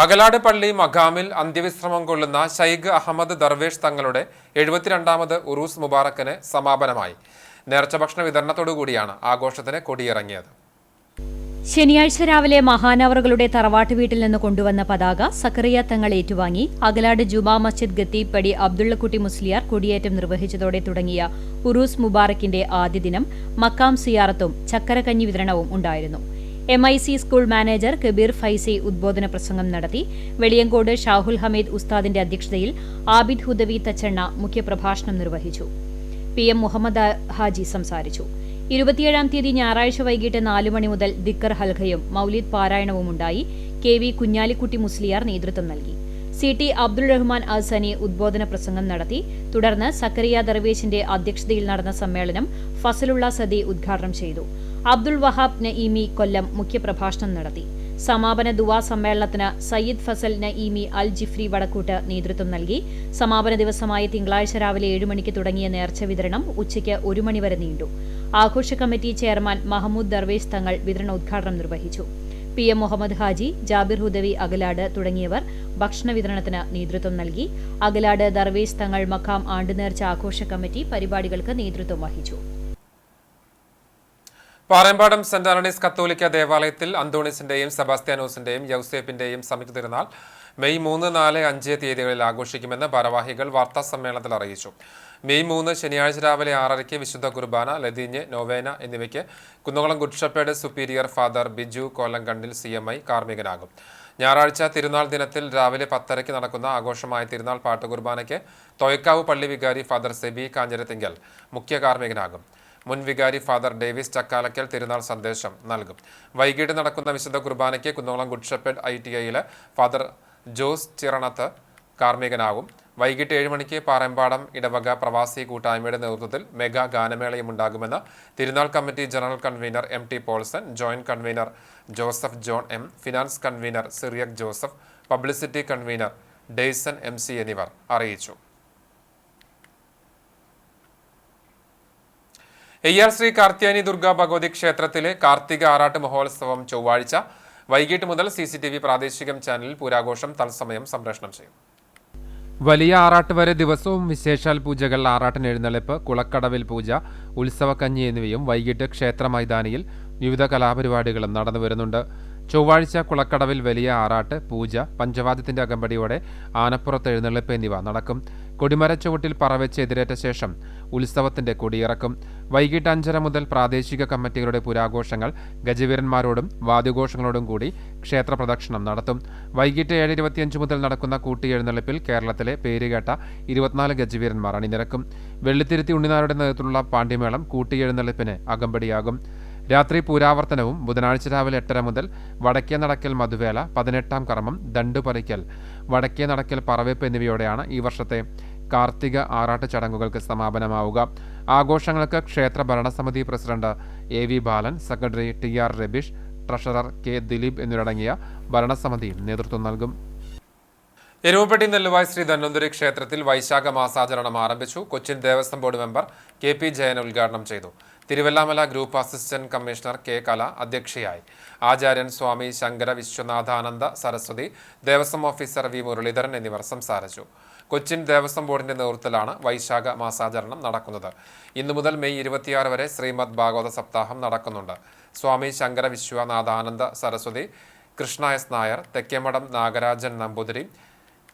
അകലാട് പള്ളി മഖാമിൽ അന്ത്യവിശ്രമം കൊള്ളുന്ന ശൈഖ് അഹമ്മദ് ദർവേഷ് തങ്ങളുടെ 72ാമത് ഉറൂസ് മുബാറക്കിന് സമാപനമായി. നേർച്ച ഭക്ഷണ വിതരണത്തോടുകൂടിയാണ് ആഘോഷത്തിന് കൊടിയിറങ്ങിയത്. ശനിയാഴ്ച രാവിലെ മഹാനവറുകളുടെ തറവാട്ട് വീട്ടിൽ നിന്ന് കൊണ്ടുവന്ന പതാക സക്കറിയ തങ്ങൾ ഏറ്റുവാങ്ങി. അകലാട് ജുമാ മസ്ജിദ് ഖത്തീബ് പടി അബ്ദുള്ളക്കുട്ടി മുസ്ലിയാർ കൊടിയേറ്റം നിർവഹിച്ചതോടെ തുടങ്ങിയ ഉറൂസ് മുബാറക്കിന്റെ ആദ്യ ദിനം മക്കാം സിയാറത്തും ചക്കരക്കഞ്ഞി വിതരണവും ഉണ്ടായിരുന്നു. MIC school manager Kabeer Faizy ഉദ്ബോധന പ്രസംഗം നടത്തി. വെളിയങ്കോട് ഷാഹുൽ ഹമീദ് ഉസ്താദിന്റെ അധ്യക്ഷതയിൽ ആബിദ് ഹുദവി തച്ചണ്ണ മുഖ്യപ്രഭാഷണം നിർവഹിച്ചു. PM മുഹമ്മദ് ഹാജി സംസാരിച്ചു. 27-ാം തീയതി ഞായറാഴ്ച വൈകിട്ട് 4 മണി മുതൽ ദിക്കർ ഹൽഖയും മൗലിദ് പാരായണവും ഉണ്ടായി. KV കുഞ്ഞാലിക്കുട്ടി മുസ്ലിയാർ നേതൃത്വം നൽകി. CT അബ്ദുൾ റഹ്മാൻ അസനി ഉദ്ബോധന പ്രസംഗം നടത്തി. തുടർന്ന് സക്കറിയ ദർവേശിന്റെ അധ്യക്ഷതയിൽ നടന്ന സമ്മേളനം ഫസലുള്ള സദി ഉദ്ഘാടനം ചെയ്തു. അബ്ദുൾ വഹാബ് നഈമി കൊല്ലം മുഖ്യപ്രഭാഷണം നടത്തി. സമാപന ദുവാ സമ്മേളനത്തിന് സയ്യിദ് ഫസൽ നഈമി അൽ ജിഫ്രി വടക്കൂട്ട് നേതൃത്വം നൽകി. സമാപന ദിവസമായ തിങ്കളാഴ്ച രാവിലെ 7 മണിക്ക് തുടങ്ങിയ നേർച്ച വിതരണം ഉച്ചയ്ക്ക് 1 മണി വരെ നീണ്ടു. ആഘോഷ കമ്മിറ്റി ചെയർമാൻ മഹമ്മൂദ് ദർവേശ് തങ്ങൾ വിതരണോദ്ഘാടനം നിർവഹിച്ചു. PM മുഹമ്മദ് ഹാജി, ജാബിർ ഹുദവി അകലാട് തുടങ്ങിയവർ ഭക്ഷണ വിതരണത്തിന് നേതൃത്വം നൽകി. അകലാട് ദർവേശ് തങ്ങൾ മഖാം ആണ്ടുനേർച്ച ആഘോഷ കമ്മിറ്റി പരിപാടികൾക്ക് നേതൃത്വം വഹിച്ചു. പാറേമ്പാടം സെന്റ് ആന്റണീസ് കത്തോലിക്ക ദേവാലയത്തിൽ അന്തോണീസിന്റെയും സെബാസ്റ്റ്യാനോസിന്റെയും യൗസേപ്പിന്റെയും സംയുക്ത തിരുനാൾ മെയ് 3, 4, 5 തീയതികളിൽ ആഘോഷിക്കുമെന്ന് ഭാരവാഹികൾ വാർത്താസമ്മേളനത്തിൽ അറിയിച്ചു. മെയ് 3 ശനിയാഴ്ച രാവിലെ 6:30 വിശുദ്ധ കുർബാന, ലതീഞ്ഞ്, നോവേന എന്നിവയ്ക്ക് Kunnamkulam good shepherd superior father Biju Kolankandil CMI കാർമ്മികനാകും. ഞായറാഴ്ച തിരുനാൾ ദിനത്തിൽ രാവിലെ 10:30 നടക്കുന്ന ആഘോഷമായ തിരുനാൾ പാട്ടുകുർബാനയ്ക്ക് തോയക്കാവ് പള്ളി വികാരി ഫാദർ സെബി കാഞ്ഞിരത്തിങ്കൽ മുഖ്യ കാർമ്മികനാകും. മുൻ വികാരി ഫാദർ ഡേവിസ് ചക്കാലക്കൽ തിരുനാൾ സന്ദേശം നൽകും. വൈകിട്ട് നടക്കുന്ന വിശുദ്ധ കുർബാനയ്ക്ക് കുന്നംകുളം ഗുഡ് ഷെപ്പേർഡ് ITIയിലെ ഫാദർ ജോസ് ചിറണത്ത് കാർമ്മികനാകും. വൈകിട്ട് 7 മണിക്ക് പാറേമ്പാടം ഇടവക പ്രവാസി കൂട്ടായ്മയുടെ നേതൃത്വത്തിൽ മെഗാ ഗാനമേളയും ഉണ്ടാകുമെന്ന് തിരുനാൾ committee general convener MT Paulson, joint convener Joseph John M, finance convener Cyriac Joseph, publicity convener Dayson MC എന്നിവർ അറിയിച്ചു. AR ശ്രീ കാർത്യായനി ദുർഗാ ഭഗവതി ക്ഷേത്രത്തിലെ കാർത്തിക ആറാട്ട് മഹോത്സവം ചൊവ്വാഴ്ച വൈകിട്ട് മുതൽ CCTV പ്രാദേശികം ചാനലിൽ പൂരാഘോഷം തത്സമയം സംപ്രേഷണം ചെയ്യും. വലിയ ആറാട്ട് വരെ ദിവസവും വിശേഷാൽ പൂജകൾ, ആറാട്ടിന് എഴുന്നള്ളിപ്പ്, കുളക്കടവിൽ പൂജ, ഉത്സവക്കഞ്ഞി എന്നിവയും വൈകിട്ട് ക്ഷേത്ര മൈതാനിയിൽ വിവിധ കലാപരിപാടികളും നടന്നു വരുന്നുണ്ട്. ചൊവ്വാഴ്ച കുളക്കടവിൽ വലിയ ആറാട്ട്, പൂജ, പഞ്ചവാദ്യത്തിന്റെ അകമ്പടിയോടെ ആനപ്പുറത്ത് എഴുന്നള്ളിപ്പ് എന്നിവ നടക്കും. കൊടിമരച്ചുവട്ടിൽ പറവെച്ച് എതിരേറ്റ ശേഷം ഉത്സവത്തിന്റെ കൊടിയിറക്കും. വൈകിട്ട് 5:30 മുതൽ പ്രാദേശിക കമ്മിറ്റികളുടെ പുരാഘോഷങ്ങൾ ഗജവീരന്മാരോടും വാദ്യഘോഷങ്ങളോടും കൂടി ക്ഷേത്ര പ്രദക്ഷിണം നടത്തും. വൈകിട്ട് 7:25 മുതൽ നടക്കുന്ന കൂട്ടിയെഴുന്നള്ളിപ്പിൽ കേരളത്തിലെ പേരുകേട്ട 24 ഗജവീരന്മാർ അണിനിരക്കും. വെള്ളിത്തിരുത്തി ഉണ്ണിനാരുടെ നേതൃത്വത്തിലുള്ള പാണ്ഡ്യമേളം കൂട്ടിയെഴുന്നള്ളിപ്പിന് അകമ്പടിയാകും. രാത്രി പൂരാവർത്തനവും ബുധനാഴ്ച രാവിലെ 8:30 മുതൽ വടക്കേ നടക്കൽ മധുവേല, 18ാം കർമ്മം, ദണ്ടുപറിക്കൽ, വടക്കേ നടക്കൽ പറവെപ്പ് എന്നിവയോടെയാണ് ഈ വർഷത്തെ കാർത്തിക ആറാട്ട് ചടങ്ങുകൾക്ക് സമാപനമാവുക. ആഘോഷങ്ങൾക്ക് ക്ഷേത്ര ഭരണസമിതി president AV Balan, secretary TR Rabeesh, treasurer K Dileep എന്നിവരടങ്ങിയ ഭരണസമിതി നേതൃത്വം നൽകും. എരുമപ്പെട്ടി നെല്ലുവായ് ശ്രീ ധന്വന്തരി ക്ഷേത്രത്തിൽ വൈശാഖ മാസാചരണം ആരംഭിച്ചു. Cochin Devaswom board member KP Jayan ഉദ്ഘാടനം ചെയ്തു. Thiruvilwamala group assistant commissioner K Kala അധ്യക്ഷയായി. ആചാര്യൻ സ്വാമി ശങ്കര വിശ്വനാഥാനന്ദ സരസ്വതി, ദേവസ്വം ഓഫീസർ V മുരളീധരൻ എന്നിവർ സംസാരിച്ചു. കൊച്ചിൻ ദേവസ്വം ബോർഡിന്റെ നേതൃത്വത്തിലാണ് വൈശാഖ മാസാചരണം നടക്കുന്നത്. ഇന്നു മുതൽ മെയ് 26 വരെ ശ്രീമദ് ഭാഗവത സപ്താഹം നടക്കുന്നുണ്ട്. സ്വാമി Shankara Vishwanathananda Saraswati, Krishna S Nair, Thekkemadom Nagarajan Namboothiri,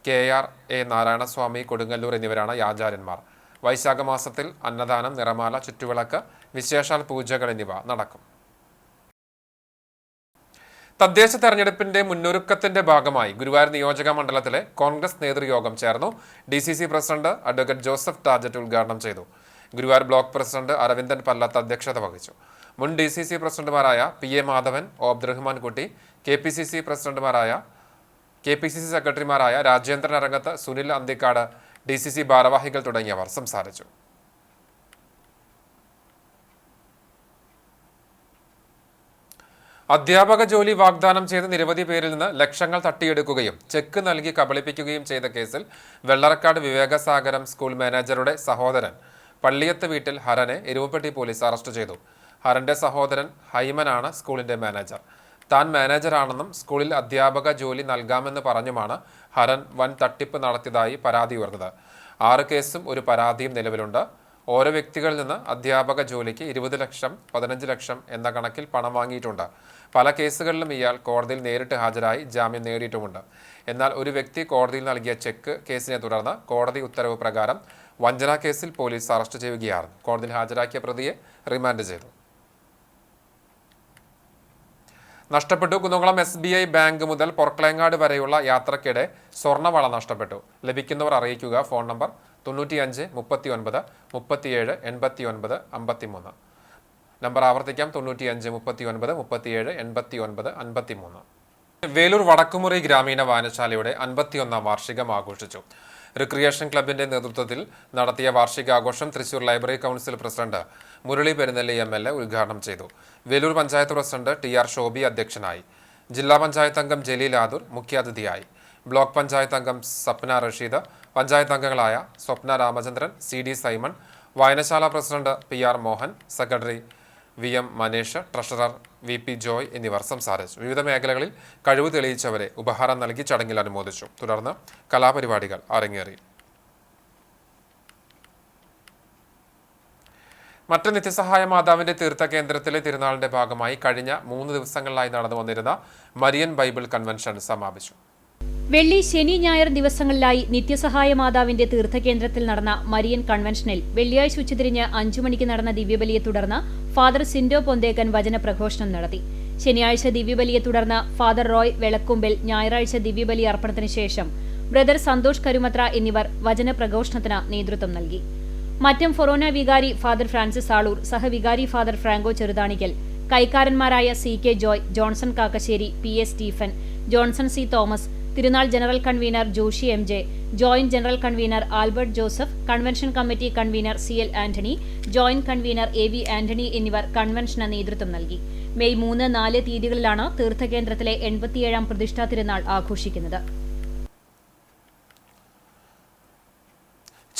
KR A Narayanaswamy Kodungallur എന്നിവരാണ് ആചാര്യന്മാർ. വൈശാഖ മാസത്തിൽ അന്നദാനം, നിറമാല, ചുറ്റുവിളക്ക്, വിശേഷാൽ പൂജകൾ എന്നിവ നടക്കും. തദ്ദേശ തെരഞ്ഞെടുപ്പിന്റെ മുന്നൊരുക്കത്തിന്റെ ഭാഗമായി ഗുരുവായൂർ നിയോജക മണ്ഡലത്തിലെ കോൺഗ്രസ് നേതൃയോഗം ചേർന്നു. DCC പ്രസിഡന്റ് അഡ്വക്കേറ്റ് ജോസഫ് ടാജറ്റ് ഉദ്ഘാടനം ചെയ്തു. ഗുരുവായൂർ ബ്ലോക്ക് പ്രസിഡന്റ് അരവിന്ദൻ പല്ലത്ത് അധ്യക്ഷത വഹിച്ചു. മുൻ DCC പ്രസിഡന്റുമാരായ PA മാധവൻ, ഓബ്ദുറഹ്മാൻ കുട്ടി, KPCC സെക്രട്ടറിമാരായ രാജേന്ദ്രൻ അരങ്ങത്ത്, സുനിൽ അന്തിക്കാട്, DCC ഭാരവാഹികൾ തുടങ്ങിയവർ സംസാരിച്ചു. അധ്യാപക ജോലി വാഗ്ദാനം ചെയ്ത് നിരവധി പേരിൽ നിന്ന് ലക്ഷങ്ങൾ തട്ടിയെടുക്കുകയും ചെക്ക് നൽകി കബളിപ്പിക്കുകയും ചെയ്ത കേസിൽ വെള്ളറക്കാട് വിവേകസാഗരം സ്കൂൾ മാനേജറുടെ സഹോദരൻ പള്ളിയത്ത് വീട്ടിൽ ഹരനെ എരുമപ്പെട്ടി പോലീസ് അറസ്റ്റ് ചെയ്തു. ഹരന്റെ സഹോദരൻ ഹൈമനാണ് സ്കൂളിന്റെ മാനേജർ. താൻ മാനേജറാണെന്നും സ്കൂളിൽ അധ്യാപക ജോലി നൽകാമെന്ന് പറഞ്ഞുമാണ് ഹരൻ വൻ തട്ടിപ്പ് നടത്തിയതായി പരാതി ഉയർന്നത്. 6 കേസും ഒരു പരാതിയും നിലവിലുണ്ട്. ഓരോ വ്യക്തികളിൽ നിന്ന് അധ്യാപക ജോലിക്ക് 20 ലക്ഷം, 15 ലക്ഷം എന്ന കണക്കിൽ പണം വാങ്ങിയിട്ടുണ്ട്. പല കേസുകളിലും ഇയാൾ കോടതിയിൽ നേരിട്ട് ഹാജരായി ജാമ്യം നേടിയിട്ടുമുണ്ട്. എന്നാൽ ഒരു വ്യക്തി കോടതിയിൽ നൽകിയ ചെക്ക് കേസിനെ തുടർന്ന് കോടതി ഉത്തരവ് പ്രകാരം വഞ്ചനാ കേസിൽ പോലീസ് അറസ്റ്റ് ചെയ്യുകയായിരുന്നു. കോടതിയിൽ ഹാജരാക്കിയ പ്രതിയെ റിമാൻഡ് ചെയ്തു. നഷ്ടപ്പെട്ടു. കുന്നംകുളം SBI ബാങ്ക് മുതൽ പൊർക്കളങ്ങാട് വരെയുള്ള യാത്രക്കിടെ സ്വർണ്ണവള നഷ്ടപ്പെട്ടു. ലഭിക്കുന്നവർ അറിയിക്കുക. Phone number 95 39 37 89 53. നമ്പർ ആവർത്തിക്കാം. 95 39 37 89 53. വേലൂർ വടക്കുമുറി ഗ്രാമീണ വായനശാലയുടെ 51ാം വാർഷികം ആഘോഷിച്ചു. റിക്രിയേഷൻ ക്ലബിന്റെ നേതൃത്വത്തിൽ നടത്തിയ വാർഷികാഘോഷം Thrissur library council president Murali Perunnelli MLA ഉദ്ഘാടനം ചെയ്തു. വേലൂർ പഞ്ചായത്ത് പ്രസിഡന്റ് TR ഷോബി അധ്യക്ഷനായി. ജില്ലാ പഞ്ചായത്ത് അംഗം ജലീൽ ആദൂർ മുഖ്യാതിഥിയായി. ബ്ലോക്ക് പഞ്ചായത്ത് അംഗം സപ്ന റഷീദ്, പഞ്ചായത്ത് അംഗങ്ങളായ സ്വപ്ന രാമചന്ദ്രൻ, CD സൈമൺ, വായനശാല president PR Mohan, secretary VM Manesh, treasurer VP Joy എന്നിവർ സംസാരിച്ചു. വിവിധ മേഖലകളിൽ കഴിവ് തെളിയിച്ചവരെ ഉപഹാരം നൽകി ചടങ്ങിൽ അനുമോദിച്ചു. തുടർന്ന് കലാപരിപാടികൾ അരങ്ങേറി. മറ്റ് നിത്യസഹായ മാതാവിന്റെ തീർത്ഥ കേന്ദ്രത്തിലെ തിരുനാളിന്റെ ഭാഗമായി കഴിഞ്ഞ 3 ദിവസങ്ങളിലായി നടന്നു വന്നിരുന്ന മരിയൻ ബൈബിൾ കൺവെൻഷൻ സമാപിച്ചു. വെള്ളി, ശനി, ഞായർ ദിവസങ്ങളിലായി നിത്യസഹായ മാതാവിന്റെ തീർത്ഥകേന്ദ്രത്തിൽ നടന്ന മരിയൻ കൺവെൻഷനിൽ വെള്ളിയാഴ്ച ഉച്ചതിരിഞ്ഞ് 5 മണിക്ക് നടന്ന ദിവ്യബലിയെ തുടർന്ന് ഫാദർ സിൻഡോ പൊന്തേക്കൻ വചന പ്രഘോഷണം നടത്തി. ശനിയാഴ്ച ദിവ്യബലിയെ തുടർന്ന് ഫാദർ റോയ് വെളക്കുമ്പിൽ, ഞായറാഴ്ച ദിവ്യബലി അർപ്പണത്തിന് ശേഷം ബ്രദർ സന്തോഷ് കരുമത്ര എന്നിവർ വചന പ്രഘോഷണത്തിന് നേതൃത്വം നൽകി. മറ്റം ഫൊറോന വികാരി ഫാദർ ഫ്രാൻസിസ് ആളൂർ, സഹവികാരി ഫാദർ ഫ്രാങ്കോ ചെറുതാണിക്കൽ, കൈക്കാരന്മാരായ CK Joy, Johnson Kakkassery, PA Stephen, Johnson C Thomas, തിരുനാൾ general convener Joshy MJ, joint general convener Albert Joseph, convention committee convener CL Antony, joint convener AV Antony എന്നിവർ കൺവെൻഷന് നേതൃത്വം നൽകി. മെയ് 3, 4 തീയതികളിലാണ് തീർത്ഥകേന്ദ്രത്തിലെ 87ാം പ്രതിഷ്ഠാ തിരുനാൾ ആഘോഷിക്കുന്നത്.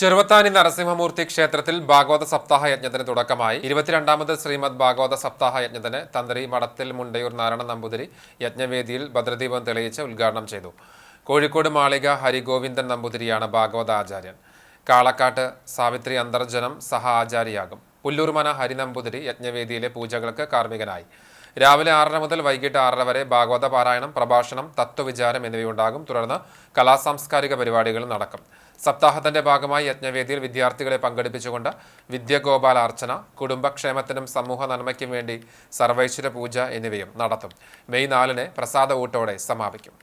ചെറുവത്താനി നരസിംഹമൂർത്തി ക്ഷേത്രത്തിൽ ഭാഗവത സപ്താഹ യജ്ഞത്തിന് തുടക്കമായി. 22ാമത് ശ്രീമദ് ഭാഗവത സപ്താഹ യജ്ഞത്തിന് തന്ത്രി മടത്തിൽ മുണ്ടയൂർ നാരായണ നമ്പൂതിരി യജ്ഞവേദിയിൽ ഭദ്രദീപം തെളിയിച്ച് ഉദ്ഘാടനം ചെയ്തു. കോഴിക്കോട് മാളിക ഹരിഗോവിന്ദൻ നമ്പൂതിരിയാണ് ഭാഗവത ആചാര്യൻ. കാളക്കാട്ട് സാവിത്രി അന്തർജനം സഹ ആചാര്യയാകും. പുല്ലൂർമന ഹരിനമ്പൂതിരി യജ്ഞവേദിയിലെ പൂജകൾക്ക് കാർമ്മികനായി. രാവിലെ 6:30 മുതൽ വൈകിട്ട് 6:30 വരെ ഭാഗവത പാരായണം, പ്രഭാഷണം, തത്വവിചാരം എന്നിവയുണ്ടാകും. തുടർന്ന് കലാസാംസ്കാരിക പരിപാടികൾ നടക്കും. സപ്താഹത്തിന്റെ ഭാഗമായി യജ്ഞവേദിയിൽ വിദ്യാർത്ഥികളെ പങ്കെടുപ്പിച്ചുകൊണ്ട് വിദ്യഗോപാലാർച്ചന, കുടുംബക്ഷേമത്തിനും സമൂഹ നന്മയ്ക്കും വേണ്ടി സർവൈശ്വര പൂജ എന്നിവയും നടത്തും. മെയ് 4-ന് പ്രസാദ ഊട്ടോടെ സമാപിക്കും.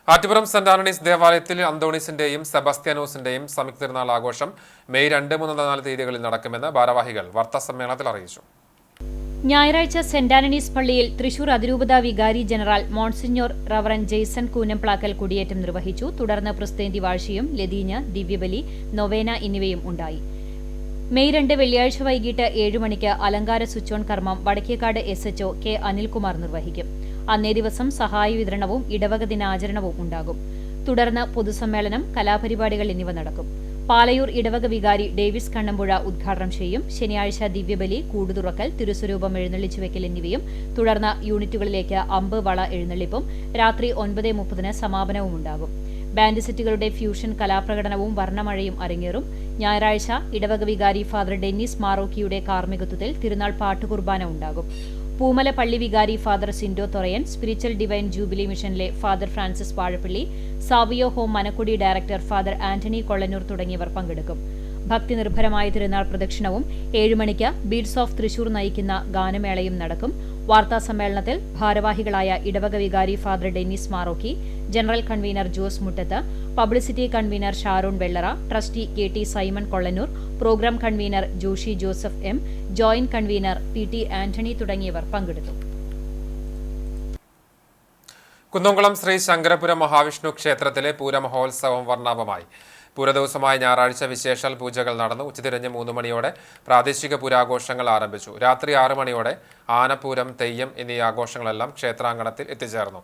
ആറ്റുപുറം സെന്റ് ആന്റണീസ് ദേവാലയത്തിൽ അന്തോണീസിന്റെയും സെബാസ്റ്റ്യാനോസിന്റെയും സംയുക്ത തിരുനാൾ ആഘോഷം മെയ് 2, 3, 4 തീയതികളിൽ നടക്കുമെന്ന് ഭാരവാഹികൾ വാർത്താസമ്മേളനത്തിൽ അറിയിച്ചു. ഞായറാഴ്ച സെന്റ് ആന്റണീസ് പള്ളിയിൽ തൃശൂർ അതിരൂപത വികാരി general monsignor reverend Jaison Koonamplackal കുടിയേറ്റം നിർവഹിച്ചു. തുടർന്ന് പ്രസ്തേന്തി വാഴ്ചയും ലതീഞ്ഞ്, ദിവ്യബലി, നൊവേന എന്നിവയും ഉണ്ടായി. മെയ് 2 വെള്ളിയാഴ്ച വൈകിട്ട് 7 മണിക്ക് അലങ്കാര സ്വിച്ച് ഓൺ കർമ്മം വടക്കേക്കാട് SHO കെ അനിൽകുമാർ നിർവഹിക്കും. അന്നേ ദിവസം സഹായ വിതരണവും ഇടവക ദിനാചരണവും ഉണ്ടാകും. തുടർന്ന് പൊതുസമ്മേളനം, കലാപരിപാടികൾ എന്നിവ നടക്കും. പാലയൂർ ഇടവക വികാരി ഡേവിസ് കണ്ണമ്പുഴ ഉദ്ഘാടനം ചെയ്യും. ശനിയാഴ്ച ദിവ്യബലി, കൂടുതുറക്കൽ, തിരുസ്വരൂപം എഴുന്നള്ളിച്ചുവെക്കൽ എന്നിവയും തുടർന്ന് യൂണിറ്റുകളിലേക്ക് അമ്പ് വള എഴുന്നള്ളിപ്പും രാത്രി 9:30 സമാപനവും ഉണ്ടാകും. ബാൻഡ് സെറ്റുകളുടെ ഫ്യൂഷൻ കലാപ്രകടനവും വർണ്ണമഴയും അരങ്ങേറും. ഞായറാഴ്ച ഇടവക വികാരി ഫാദർ ഡെന്നിസ് മാറോക്കിയുടെ കാർമ്മികത്വത്തിൽ തിരുനാൾ പാട്ടുകുർബാന ഉണ്ടാകും. പൂമല പള്ളി വികാരി father Sindo Thorayan, spiritual divine jubilee മിഷനിലെ father Francis Vazhappally, Savio home Manakkudy director father Antony Kollannur തുടങ്ങിയവർ പങ്കെടുക്കും. ഭക്തിനിർഭരമായ തിരുനാൾ പ്രദക്ഷിണവും 7 മണിക്ക് ബീഡ്സ് ഓഫ് തൃശൂർ നയിക്കുന്ന ഗാനമേളയും നടക്കും. വാർത്താസമ്മേളനത്തിൽ ഭാരവാഹികളായ ഇടവക വികാരി father Dennis Marokki, general convener Jose Muttath, publicity convener Sharon Vellara, trustee KT Simon Kollannur, programme convener Joshy Joseph M, joint convener PT Antony തുടങ്ങിയവർ പങ്കെടുത്തു. കുന്നംകുളം ശ്രീ ശങ്കരപുരം മഹാവിഷ്ണു ക്ഷേത്രത്തിലെ പൂരമഹോത്സവം വർണ്ണാഭമായി. പൂരദിവസമായ ഞായറാഴ്ച വിശേഷാൽ പൂജകൾ നടന്നു. ഉച്ചതിരിഞ്ഞ് 3 മണിയോടെ പ്രാദേശിക പൂരാഘോഷങ്ങൾ ആരംഭിച്ചു. രാത്രി 6 മണിയോടെ ആനപ്പൂരം, തെയ്യം എന്നീ ആഘോഷങ്ങളെല്ലാം ക്ഷേത്രാങ്കണത്തിൽ എത്തിച്ചേർന്നു.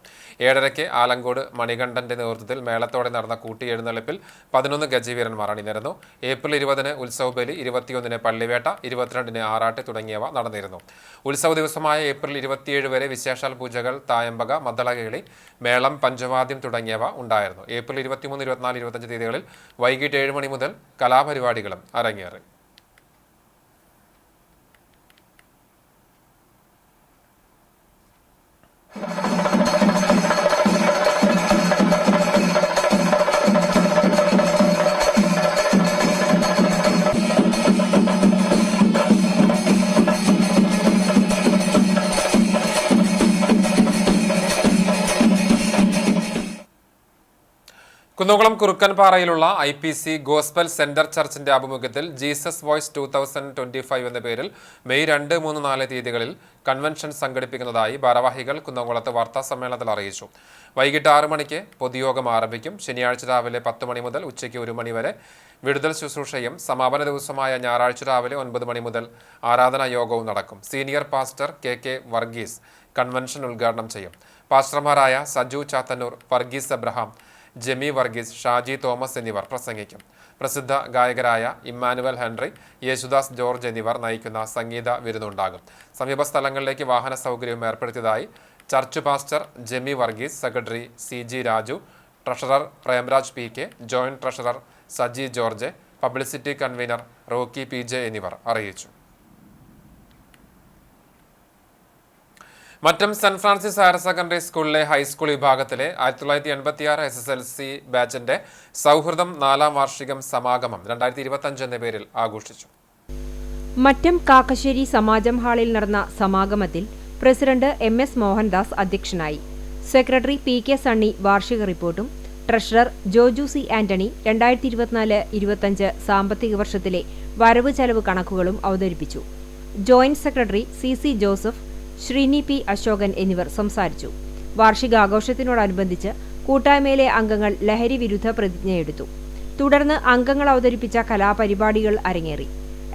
7:30 ആലങ്കോട് മണികണ്ഠന്റെ നേതൃത്വത്തിൽ മേളത്തോടെ നടന്ന കൂട്ടിയെഴുന്നള്ളിപ്പിൽ 11 ഗജവീരന്മാർ അണിനിരന്നു. ഏപ്രിൽ 20-ന് ഉത്സവബലി, 21-ന് പള്ളിവേട്ട, 22-ന് ആറാട്ട് തുടങ്ങിയവ നടന്നിരുന്നു. ഉത്സവ ദിവസമായ ഏപ്രിൽ 27 വരെ വിശേഷാൽ പൂജകൾ, തായമ്പക, മദ്ദളകേളി, മേളം, പഞ്ചവാദ്യം തുടങ്ങിയവ ഉണ്ടായിരുന്നു. ഏപ്രിൽ 23, 24, 25 തീയതികളിൽ വൈകിട്ട് 7 മണി മുതൽ കലാപരിപാടികളും അരങ്ങേറി. കുന്നംകുളം കുറുക്കൻപാറയിലുള്ള IPC ഗോസ്പൽ സെന്റർ ചർച്ചിന്റെ ആഭിമുഖ്യത്തിൽ ജീസസ് വോയ്സ് 2025 എന്ന പേരിൽ മെയ് 2, 3, 4 തീയതികളിൽ കൺവെൻഷൻ സംഘടിപ്പിക്കുന്നതായി ഭാരവാഹികൾ കുന്നംകുളത്ത് വാർത്താസമ്മേളനത്തിൽ അറിയിച്ചു. വൈകിട്ട് 6 മണിക്ക് പൊതുയോഗം ആരംഭിക്കും. ശനിയാഴ്ച രാവിലെ 10 മണി മുതൽ ഉച്ചയ്ക്ക് 1 മണി വരെ വിടുതൽ ശുശ്രൂഷയും സമാപന ദിവസമായ ഞായറാഴ്ച രാവിലെ 9 മണി മുതൽ ആരാധനാ യോഗവും നടക്കും. Senior pastor KK Varghese convention ഉദ്ഘാടനം ചെയ്യും. പാസ്റ്റർമാരായ സജു ചാത്തന്നൂർ, വർഗീസ് എബ്രഹാം, ജെമി വർഗീസ്, ഷാജി തോമസ് എന്നിവർ പ്രസംഗിക്കും. പ്രസിദ്ധ ഗായകരായ ഇമ്മാനുവൽ ഹെൻറി, യേശുദാസ് ജോർജ് എന്നിവർ നയിക്കുന്ന സംഗീത വിരുന്നുണ്ടാകും. സമീപ സ്ഥലങ്ങളിലേക്ക് വാഹന സൗകര്യവും ഏർപ്പെടുത്തിയതായി church pastor Jemi Varghese, secretary CG Raju, treasurer Premraj PK, joint treasurer Saji George, publicity convener Rocky PJ എന്നിവർ അറിയിച്ചു. Mattom saint Francis higher secondary സ്കൂളിലെ ഹൈസ്കൂൾ വിഭാഗത്തിലെ 1986 SSLC ബാച്ചിന്റെ സൗഹൃദം 4ാം വാർഷികം സമാഗമം 2025 എന്ന പേരിൽ ആഘോഷിച്ചു. മറ്റം കാക്കശ്ശേരി സമാജം ഹാളിൽ നടന്ന സമാഗമത്തിൽ പ്രസിഡന്റ് MS മോഹൻദാസ് അധ്യക്ഷനായി. സെക്രട്ടറി PK സണ്ണി വാർഷിക റിപ്പോർട്ടും ട്രഷറർ ജോജു C ആന്റണി 2024-25 സാമ്പത്തിക വർഷത്തിലെ വരവ് ചെലവ് കണക്കുകളും അവതരിപ്പിച്ചു. Joint secretary CC Joseph, Sreeni P Ashokan എന്നിവർ സംസാരിച്ചു. വാർഷികാഘോഷത്തിനോടനുബന്ധിച്ച് കൂട്ടായ്മയിലെ അംഗങ്ങൾ ലഹരി വിരുദ്ധ പ്രതിജ്ഞയെടുത്തു. തുടർന്ന് അംഗങ്ങൾ അവതരിപ്പിച്ച കലാപരിപാടികൾ അരങ്ങേറി.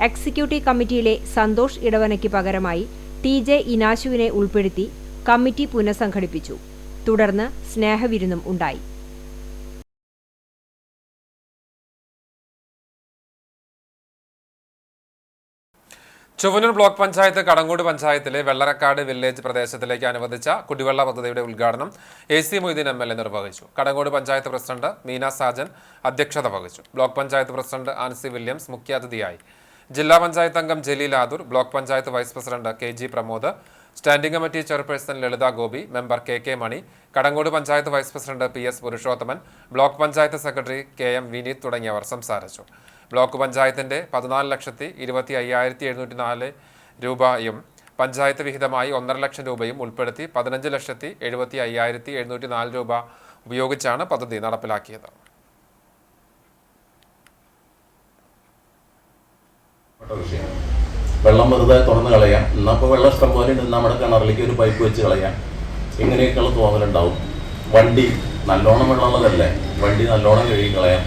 എക്സിക്യൂട്ടീവ് കമ്മിറ്റിയിലെ സന്തോഷ് ഇടവനയ്ക്ക് പകരമായി TJ ഇനാശുവിനെ ഉൾപ്പെടുത്തി കമ്മിറ്റി പുനഃസംഘടിപ്പിച്ചു. തുടർന്ന് സ്നേഹവിരുന്നും ഉണ്ടായി. ചൊവ്വന്നൂർ ബ്ലോക്ക് പഞ്ചായത്ത് കടങ്ങോട് പഞ്ചായത്തിലെ വെള്ളറക്കാട് വില്ലേജ് പ്രദേശത്തിലേക്ക് അനുവദിച്ച കുടിവെള്ള പദ്ധതിയുടെ ഉദ്ഘാടനം AC മൊയ്തീൻ MLA നിർവഹിച്ചു. കടങ്ങോട് പഞ്ചായത്ത് പ്രസിഡന്റ് മീന സാജൻ അധ്യക്ഷത വഹിച്ചു. Block panchayat president Ancy Williams മുഖ്യാതിഥിയായി. ജില്ലാ പഞ്ചായത്ത് അംഗം Jaleel Adoor, block panchayat vice president KG Pramod, standing committee chairperson Lalitha Gopi, member KK Mani, Kadangode panchayat vice president PS Purushothaman, block panchayat secretary KM Vineeth തുടങ്ങിയവർ സംസാരിച്ചു. ബ്ലോക്ക് പഞ്ചായത്തിന്റെ 14,25,704 രൂപയും പഞ്ചായത്ത് വിഹിതമായി 1.5 ലക്ഷം രൂപയും ഉൾപ്പെടുത്തി 15,75,704 രൂപ ഉപയോഗിച്ചാണ് പദ്ധതി നടപ്പിലാക്കിയത്. വെള്ളം വെറുതെ തുറന്ന് കളയാം, എന്നപ്പോൾ വെള്ളം ഇഷ്ടം പോലെ ഉണ്ട്, നമ്മുടെ കിണറിലേക്ക് ഒരു പൈപ്പ് വെച്ച് കളയാം, ഇങ്ങനെയൊക്കെയുള്ള തോന്നലുണ്ടാവും. വണ്ടി നല്ലോണം വെള്ളമുള്ളതല്ലേ, വണ്ടി നല്ലോണം കഴുകി കളയാം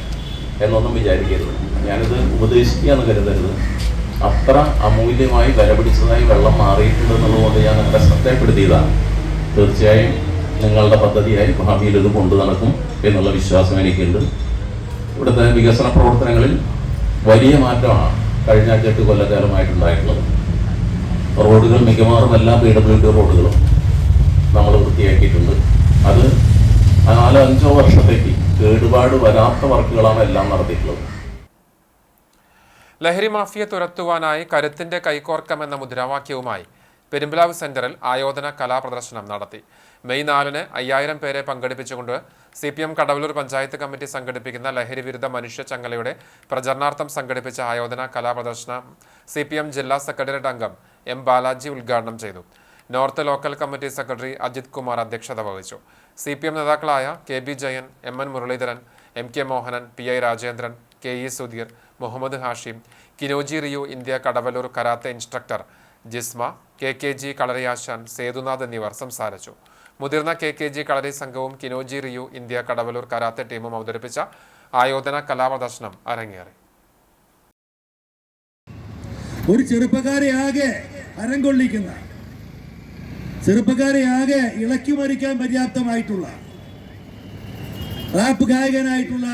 എന്നൊന്നും വിചാരിക്കരുത്. ഞാനിത് ഉപദേശിക്കുകയെന്ന് കരുതരുത്. അത്ര അമൂല്യമായി വില പിടിച്ചതായി വെള്ളം മാറിയിട്ടുണ്ടെന്നുള്ളതുകൊണ്ട് ഞാൻ നിങ്ങളുടെ ശ്രദ്ധപ്പെടുത്തിയതാണ്. തീർച്ചയായും നിങ്ങളുടെ പദ്ധതിയായി ഭാവിയിൽ ഇത് കൊണ്ടു നടക്കും എന്നുള്ള വിശ്വാസം എനിക്കുണ്ട്. ഇവിടുത്തെ വികസന പ്രവർത്തനങ്ങളിൽ വലിയ മാറ്റമാണ് കഴിഞ്ഞ 8 കൊല്ലക്കാലമായിട്ടുണ്ടായിട്ടുള്ളത്. റോഡുകൾ മിക്കവാറും എല്ലാ PWD റോഡുകളും നമ്മൾ വൃത്തിയാക്കിയിട്ടുണ്ട്. അത് 4-5 വർഷത്തേക്ക് കേടുപാട് വരാത്ത വർക്കുകളാണ് എല്ലാം നടത്തിയിട്ടുള്ളത്. ലഹരി മാഫിയ തുരത്തുവാനായി കരുത്തിന്റെ കൈകോർക്കം എന്ന മുദ്രാവാക്യവുമായി പെരുമ്പിലാവ് സെന്ററിൽ ആയോധന കലാപ്രദർശനം നടത്തി. മെയ് 4-ന് 5000 പേരെ പങ്കെടുപ്പിച്ചുകൊണ്ട് CPM കടവലൂർ പഞ്ചായത്ത് കമ്മിറ്റി സംഘടിപ്പിക്കുന്ന ലഹരി വിരുദ്ധ മനുഷ്യ ചങ്ങലയുടെ പ്രചരണാർത്ഥം സംഘടിപ്പിച്ച ആയോധന കലാപ്രദർശനം CPM ജില്ലാ സെക്രട്ടേറിയറ്റ് അംഗം M ബാലാജി ഉദ്ഘാടനം ചെയ്തു. North local committee secretary Ajith Kumar അധ്യക്ഷത വഹിച്ചു. CPM നേതാക്കളായ KB Jayan, MN Muraleedharan, MK Mohanan, PI Rajendran, KE Sudheer, Muhammad Hashim, Kinoji Ryu India Kadavallur karate instructor Jisma, KKG കളരിയാശാൻ, സേതുനാഥ് എന്നിവർ സംസാരിച്ചു. മുതിർന്ന KKG കളരി സംഘവും Kinoji Ryu India Kadavallur karate ടീമും അവതരിപ്പിച്ച ആയോധന കലാപ്രദർശനം അരങ്ങേറി. ഒരു ചെറുപ്പക്കാരെ ആകെ അരങ്കൊള്ളിക്കുന്ന, ചെറുപ്പക്കാരെ ആകെ ഇളക്കി മറിക്കാൻ പര്യാപ്തമായിട്ടുള്ള, റാപ്പ് ഗായകനായിട്ടുള്ള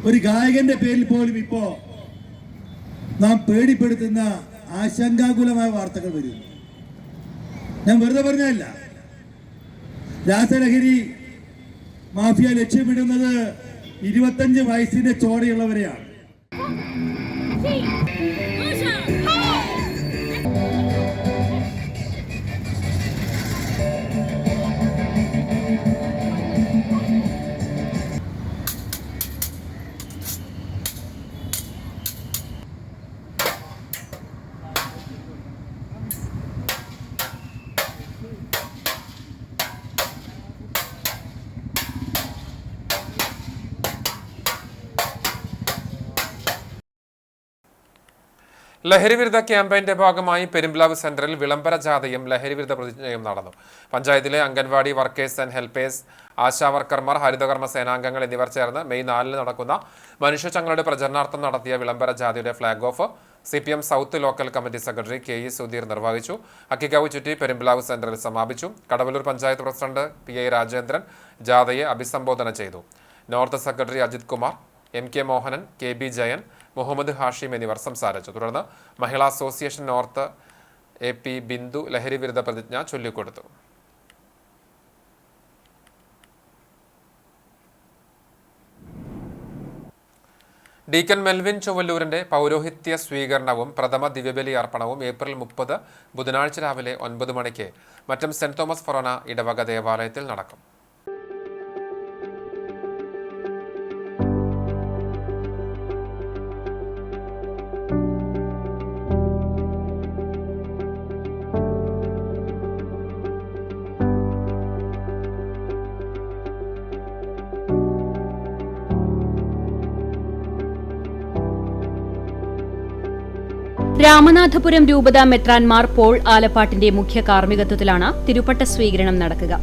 ഒരു ഗായകന്റെ പേരിൽ പോലും ഇപ്പോ നാം പേടിപ്പെടുത്തുന്ന ആശങ്കാകുലമായ വാർത്തകൾ വരുന്നു. ഞാൻ വെറുതെ പറഞ്ഞല്ല. രാസലഹരി മാഫിയ ലക്ഷ്യമിടുന്നത് 25 വയസ്സിന്റെ ചോടയുള്ളവരെയാണ്. ലഹരിവിരുദ്ധ ക്യാമ്പയിന്റെ ഭാഗമായി പെരുമ്പിലാവ് സെന്ററിൽ വിളംബര ജാഥയും ലഹരിവിരുദ്ധ പ്രതിജ്ഞയും നടന്നു. പഞ്ചായത്തിലെ അംഗൻവാടി വർക്കേഴ്സ് ആൻഡ് ഹെൽപ്പേഴ്സ്, ആശാ വർക്കർമാർ, ഹരിതകർമ്മ സേനാംഗങ്ങൾ എന്നിവർ ചേർന്ന് മെയ് 4-ന് നടക്കുന്ന മനുഷ്യചങ്ങലയുടെ പ്രചരണാർത്ഥം നടത്തിയ വിളംബര ജാഥയുടെ flag off CPM south local committee secretary KE Sudheer നിർവഹിച്ചു. അക്കിക്കാവ് ചുറ്റി പെരുമ്പിലാവ് സെന്ററിൽ സമാപിച്ചു. കടവലൂർ പഞ്ചായത്ത് പ്രസിഡന്റ് PI രാജേന്ദ്രൻ ജാഥയെ അഭിസംബോധന ചെയ്തു. North secretary Ajith Kumar, MK Mohanan, KB Jayan, Muhammad Hashim എന്നിവർ സംസാരിച്ചു. തുടർന്ന് മഹിളാ അസോസിയേഷൻ നോർത്ത് AP ബിന്ദു ലഹരി വിരുദ്ധ പ്രതിജ്ഞ ചൊല്ലിക്കൊടുത്തു. ഡീക്കൻ മെൽവിൻ ചൊവ്വല്ലൂരിന്റെ പൗരോഹിത്യ സ്വീകരണവും പ്രഥമ ദിവ്യബലി അർപ്പണവും ഏപ്രിൽ 30 ബുധനാഴ്ച രാവിലെ 9 മണിക്ക് മറ്റം സെന്റ് തോമസ് ഫൊറോന ഇടവക ദേവാലയത്തിൽ നടക്കും. രാമനാഥപുരം രൂപത മെത്രാൻമാർ പോൾ ആലപ്പാട്ടിന്റെ മുഖ്യ കാർമ്മികത്വത്തിലാണ് തിരുപ്പട്ട സ്വീകരണം നടക്കുക.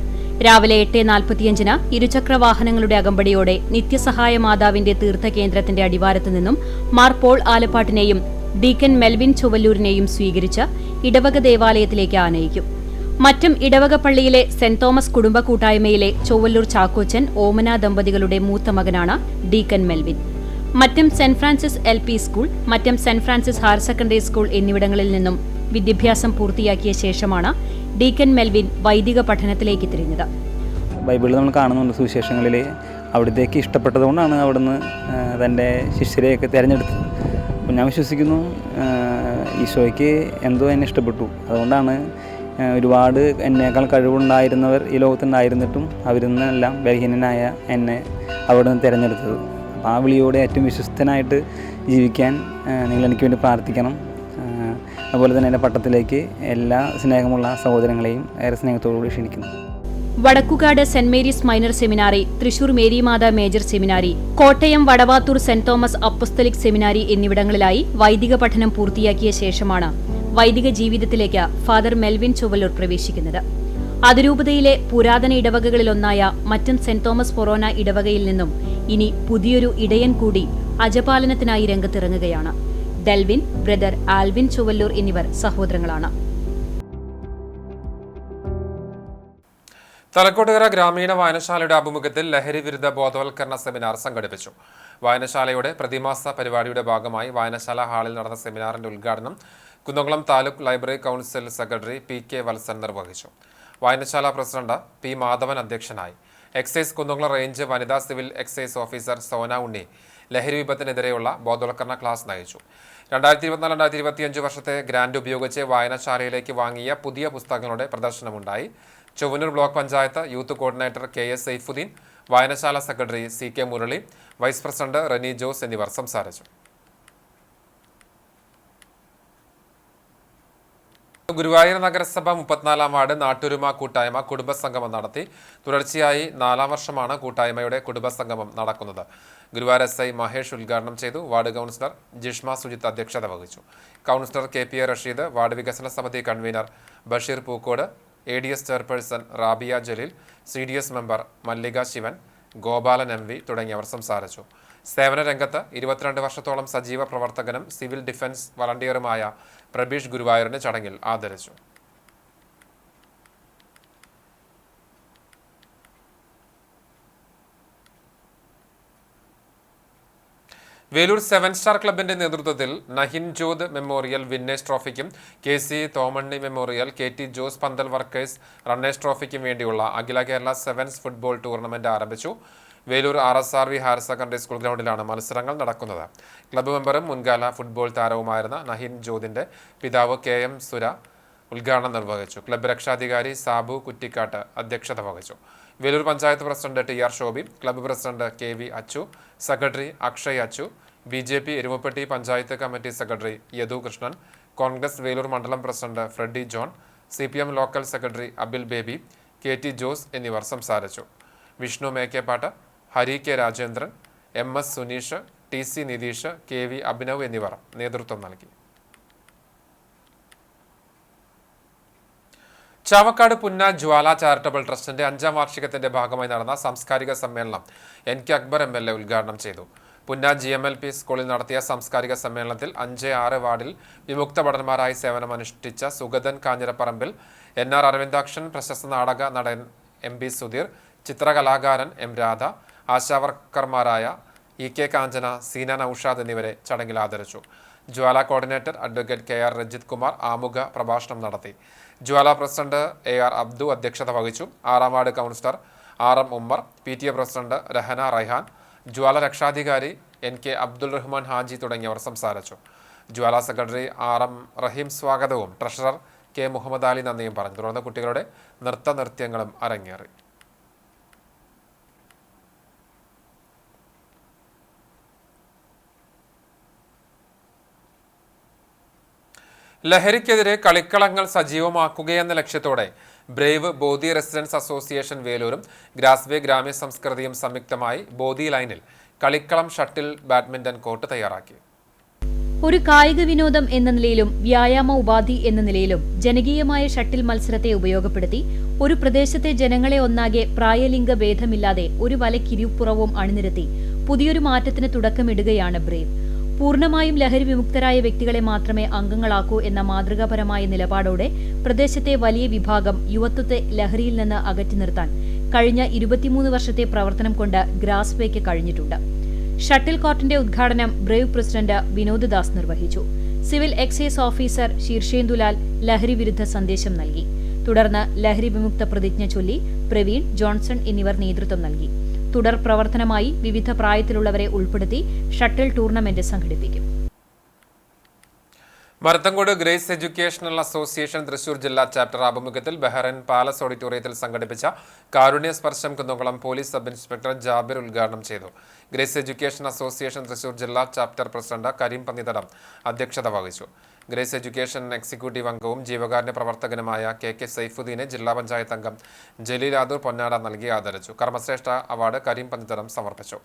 രാവിലെ 8:45-ന് ഇരുചക്രവാഹനങ്ങളുടെ അകമ്പടിയോടെ നിത്യസഹായ മാതാവിന്റെ തീർത്ഥകേന്ദ്രത്തിന്റെ അടിവാരത്തു നിന്നും മാർ പോൾ ആലപ്പാട്ടിനെയും ഡീക്കൻ മെൽവിൻ ചൊവ്വല്ലൂരിനെയും സ്വീകരിച്ച് ഇടവക ദേവാലയത്തിലേക്ക് ആനയിക്കും. മറ്റം ഇടവക പള്ളിയിലെ സെന്റ് തോമസ് കുടുംബ കൂട്ടായ്മയിലെ ചൊവ്വല്ലൂർ ചാക്കോച്ചൻ ഓമന ദമ്പതികളുടെ മൂത്ത മകനാണ് deacon Melvin. Mattom saint Francis LP school, Mattom saint Francis higher secondary school എന്നിവിടങ്ങളിൽ നിന്നും വിദ്യാഭ്യാസം പൂർത്തിയാക്കിയ ശേഷമാണ് ഡീക്കൻ മെൽവിൻ വൈദിക പഠനത്തിലേക്ക് തിരിഞ്ഞത്. ബൈബിളിൽ നമ്മൾ കാണുന്നുണ്ട്, സുവിശേഷങ്ങളിൽ അവിടത്തേക്ക് ഇഷ്ടപ്പെട്ടതുകൊണ്ടാണ് അവിടുന്ന് തൻ്റെ ശിഷ്യരെയൊക്കെ തിരഞ്ഞെടുത്തത്. അപ്പോൾ ഞാൻ വിശ്വസിക്കുന്നു ഈശോയ്ക്ക് എന്തോ എന്നെ ഇഷ്ടപ്പെട്ടു. അതുകൊണ്ടാണ് ഒരുപാട് എന്നേക്കാൾ കഴിവുണ്ടായിരുന്നവർ ഈ ലോകത്തുണ്ടായിരുന്നിട്ടും അവരിൽ നിന്നെല്ലാം ബലഹീനനായ എന്നെ അവിടുന്ന് തിരഞ്ഞെടുത്തത്. അപ്പോൾ ആ വിളിയോടെ ഏറ്റവും വിശ്വസ്തനായിട്ട് ജീവിക്കാൻ നിങ്ങൾ എനിക്ക് വേണ്ടി പ്രാർത്ഥിക്കണം. അതുപോലെ തന്നെ എൻ്റെ പട്ടത്തിലേക്ക് എല്ലാ സ്നേഹമുള്ള സഹോദരങ്ങളെയും ഏറെ സ്നേഹത്തോടുകൂടി ക്ഷണിക്കുന്നു. Vadakkekad saint Mary's minor seminary, Thrissur Marymatha major seminary, Kottayam Vadavathoor saint Thomas apostolic seminary എന്നിവിടങ്ങളിലായി വൈദിക പഠനം പൂർത്തിയാക്കിയ ശേഷമാണ് വൈദിക ജീവിതത്തിലേക്ക് ഫാദർ മെൽവിൻ ചുവല്ലൂർ പ്രവേശിക്കുന്നത്. അതിരൂപതയിലെ പുരാതന ഇടവകകളിലൊന്നായ മറ്റം സെന്റ് തോമസ് ഫൊറോന ഇടവകയിൽ നിന്നും ഇനി പുതിയൊരു ഇടയൻ കൂടി അജപാലനത്തിനായി രംഗത്തിറങ്ങുകയാണ്. ഡെൽവിൻ, ബ്രദർ ആൽവിൻ ചുവല്ലൂർ എന്നിവർ സഹോദരങ്ങളാണ്. തലക്കോട്ടുകര ഗ്രാമീണ വായനശാലയുടെ ആഭിമുഖ്യത്തിൽ ലഹരി വിരുദ്ധ ബോധവൽക്കരണ സെമിനാർ സംഘടിപ്പിച്ചു. വായനശാലയുടെ പ്രതിമാസ പരിപാടിയുടെ ഭാഗമായി വായനശാല ഹാളിൽ നടന്ന സെമിനാറിന്റെ ഉദ്ഘാടനം Kunnamkulam taluk library council secretary PK Valsan നിർവഹിച്ചു. വായനശാല പ്രസിഡന്റ് P മാധവൻ അധ്യക്ഷനായി. എക്സൈസ് കുന്നംകുളം റേഞ്ച് വനിതാ സിവിൽ എക്സൈസ് ഓഫീസർ സോന ഉണ്ണി ലഹരി വിപത്തിനെതിരെയുള്ള ബോധവൽക്കരണ ക്ലാസ് നയിച്ചു. 2024-2025 വർഷത്തെ ഗ്രാന്റ് ഉപയോഗിച്ച് വായനശാലയിലേക്ക് വാങ്ങിയ പുതിയ പുസ്തകങ്ങളുടെ പ്രദർശനമുണ്ടായി. Chowwannur block panchayat youth coordinator KS Saifuddin, വായനശാല secretary CK Murali, vice president Reni Jose എന്നിവർ സംസാരിച്ചു. ഗുരുവായൂർ നഗരസഭ 34-ാം വാർഡ് നാട്ടുരുമ കൂട്ടായ്മ കുടുംബസംഗമം നടത്തി. തുടർച്ചയായി 4-ാം വർഷമാണ് കൂട്ടായ്മയുടെ കുടുംബസംഗമം നടക്കുന്നത്. ഗുരുവായൂർ SI മഹേഷ് ഉദ്ഘാടനം ചെയ്തു. വാർഡ് കൗൺസിലർ ജിഷ്മ സുജിത്ത് അധ്യക്ഷത വഹിച്ചു. കൗൺസിലർ KP റഷീദ്, വാർഡ് വികസന സമിതി കൺവീനർ Basheer Pookode, ADS chairperson Rabia Jaleel, CDS member Mallika Sivan, Gopalan MV തുടങ്ങിയവർ സംസാരിച്ചു. സേവന രംഗത്ത് 22 വർഷത്തോളം സജീവ പ്രവർത്തകനും സിവിൽ ഡിഫൻസ് വളണ്ടിയറുമായ പ്രബീഷ് ഗുരുവായൂരിനെ ചടങ്ങിൽ ആദരിച്ചു. വേലൂർ 7 സ്റ്റാർ ക്ലബിന്റെ നേതൃത്വത്തിൽ നഹിൻ ജോത് മെമ്മോറിയൽ വിന്നേഴ്സ് ട്രോഫിക്കും KC Thomanni memorial KT Jose പന്തൽ വർക്കേഴ്സ് റണ്ണേഴ്സ് ട്രോഫിക്കും വേണ്ടിയുള്ള അഖില കേരള സെവൻസ് ഫുട്ബോൾ ടൂർണമെന്റ് ആരംഭിച്ചു. Velur RSRV higher secondary school ഗ്രൗണ്ടിലാണ് മത്സരങ്ങൾ നടക്കുന്നത്. ക്ലബ്ബ് മെമ്പറും മുൻകാല ഫുട്ബോൾ താരവുമായിരുന്ന നഹിൻ ജോതിന്റെ പിതാവ് KM സുര ഉദ്ഘാടനം നിർവഹിച്ചു. ക്ലബ്ബ് രക്ഷാധികാരി സാബു കുറ്റിക്കാട്ട് അധ്യക്ഷത വഹിച്ചു. Velur panchayat president TR Shobi, club president KV Achu, secretary Akshay Achu, BJP Erumapetty panchayat committee secretary Yadu Krishnan, Congress Velur mandalam president Freddy John, CPM local secretary Abil Baby, KT Jose എന്നിവർ സംസാരിച്ചു. Vishnu മേക്കേപ്പാട്ട്, Hari K Rajendran, MS Suneesh, TC Nitish, KV Abhinav എന്നിവർ നേതൃത്വം നൽകി. ചാവക്കാട് പുന്ന ജ്വാല ചാരിറ്റബിൾ ട്രസ്റ്റിന്റെ 5ാം വാർഷികത്തിന്റെ ഭാഗമായി നടന്ന സാംസ്കാരിക സമ്മേളനം NK അക്ബർ MLA ഉദ്ഘാടനം ചെയ്തു. പുന്ന GMLP സ്കൂളിൽ നടത്തിയ സാംസ്കാരിക സമ്മേളനത്തിൽ 5-6 വാർഡിൽ വിമുക്ത ഭടന്മാരായി സേവനമനുഷ്ഠിച്ച സുഗതൻ കാഞ്ഞിരപ്പറമ്പിൽ, NR അരവിന്ദാക്ഷൻ, പ്രശസ്ത നാടക നടൻ MB Sudheer, ചിത്രകലാകാരൻ M Radha, ആശാവർക്കർമാരായ EK കാഞ്ചന, സീന നൌഷാദ് എന്നിവരെ ചടങ്ങിൽ ആദരിച്ചു. Jwala coordinator advocate KR Rajith Kumar ആമുഖ പ്രഭാഷണം നടത്തി. ജ്വാല പ്രസിഡന്റ് AR അബ്ദു അധ്യക്ഷത വഹിച്ചു. 6-ാം ward councillor RM Ummer, PTA president Rahana Raihan, Jwala രക്ഷാധികാരി NK അബ്ദുൾ റഹ്മാൻ ഹാജി തുടങ്ങിയവർ സംസാരിച്ചു. ജ്വാല സെക്രട്ടറി RM റഹീം സ്വാഗതവും ട്രഷറർ K മുഹമ്മദ് അലി നന്ദിയും പറഞ്ഞു. തുടർന്ന് കുട്ടികളുടെ നൃത്യങ്ങളും അരങ്ങേറി. ലഹരിക്കെതിരെ കളിക്കളങ്ങൾ സജീവമാക്കുകയെന്ന ലക്ഷ്യത്തോടെ ബ്രേവ് ബോധി റെസിഡൻസ് അസോസിയേഷൻ വേലൂരും ഗ്രാസ്വേ ഗ്രാമ്യ സംസ്കൃതിയും സംയുക്തമായി ബോധി ലൈനിൽ കളിക്കളം ഷട്ടിൽ ബാഡ്മിന്റൺ കോർട്ട് തയ്യാറാക്കി. ഒരു കായിക വിനോദം എന്ന നിലയിലും വ്യായാമ ഉപാധി എന്ന നിലയിലും ജനകീയമായ ഷട്ടിൽ മത്സരത്തെ ഉപയോഗപ്പെടുത്തി ഒരു പ്രദേശത്തെ ജനങ്ങളെ ഒന്നാകെ പ്രായലിംഗ ഭേദമില്ലാതെ ഒരു വലക്കിരുപ്പുറവും അണിനിരത്തി പുതിയൊരു മാറ്റത്തിന് തുടക്കമിടുകയാണ് ബ്രേവ്. പൂർണ്ണമായും ലഹരി വിമുക്തരായ വ്യക്തികളെ മാത്രമേ അംഗങ്ങളാക്കൂ എന്ന മാതൃകാപരമായ നിലപാടോടെ പ്രദേശത്തെ വലിയ വിഭാഗം യുവത്വത്തെ ലഹരിയിൽ നിന്ന് അകറ്റി നിർത്താൻ കഴിഞ്ഞ 23 വർഷത്തെ പ്രവർത്തനം കൊണ്ട് ഗ്രാസ്വേക്ക് കഴിഞ്ഞിട്ടുണ്ട്. ഷട്ടിൽ കോർട്ടിന്റെ ഉദ്ഘാടനം ബ്രേവ് പ്രസിഡന്റ് വിനോദ് ദാസ് നിർവഹിച്ചു. സിവിൽ എക്സൈസ് ഓഫീസർ ശീർഷേന്ദുലാൽ ലഹരി വിരുദ്ധ സന്ദേശം നൽകി. തുടർന്ന് ലഹരി വിമുക്ത പ്രതിജ്ഞ ചൊല്ലി പ്രവീൺ, ജോൺസൺ എന്നിവർ നേതൃത്വം നൽകി. തുടർ പ്രവർത്തനമായി വിവിധ പ്രായത്തിലുള്ളവരെ ഉൾപ്പെടുത്തി ഷട്ടിൽ ടൂർണമെന്റ് സംഘടിപ്പിക്കും. Marathamcode grace educational association Thrissur ജില്ലാ ചാപ്റ്റർ ആഭിമുഖ്യത്തിൽ ബഹ്റൈൻ പാലസ് ഓഡിറ്റോറിയത്തിൽ സംഘടിപ്പിച്ച Karunya Sparsham Kunnamkulam police sub inspector Jabir ഉദ്ഘാടനം ചെയ്തു. ഗ്രേസ് എഡ്യൂക്കേഷൻ അസോസിയേഷൻ തൃശൂർ ജില്ലാ ചാപ്റ്റർ പ്രസിഡന്റ് കരീം പന്നിതടം അധ്യക്ഷത വഹിച്ചു. ഗ്രേസ് എഡ്യൂക്കേഷൻ എക്സിക്യൂട്ടീവ് അംഗവും ജീവകാരുണ്യ പ്രവർത്തകനുമായ കെ സൈഫുദ്ദീനെ ജില്ലാ പഞ്ചായത്ത് അംഗം ജലീൽ ആദൂർ പൊന്നാട നൽകി ആദരിച്ചു. കർമ്മശ്രേഷ്ഠ അവാർഡ് കരീം പന്നിതടം സമർപ്പിച്ചു.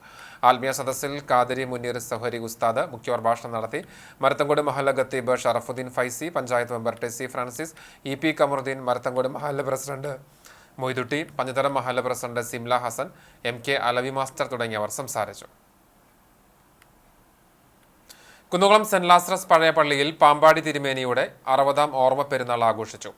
ആത്മീയ സദസ്സിൽ ഖാദിരി മുനീർ സഹരി ഉസ്താദ് മുഖ്യപ്രഭാഷണം നടത്തി. മരത്തങ്കോട് മഹല്ല ഖത്തീബ് Sharafuddin Faizy, panchayat member Tessy Francis, EP Kamaruddin, Marathamcode മഹല്ല പ്രസിഡന്റ് മൊയ്തുട്ടി, പഞ്ഞതരം മഹല്ല president Simla Hasan, MK Alavi master തുടങ്ങിയവർ സംസാരിച്ചു. കുന്നംകുളം സെന്റ് ലാസറസ് പഴയ പള്ളിയിൽ പാമ്പാടി തിരുമേനിയുടെ 60ാം ഓർമ്മ പെരുന്നാൾ ആഘോഷിച്ചു.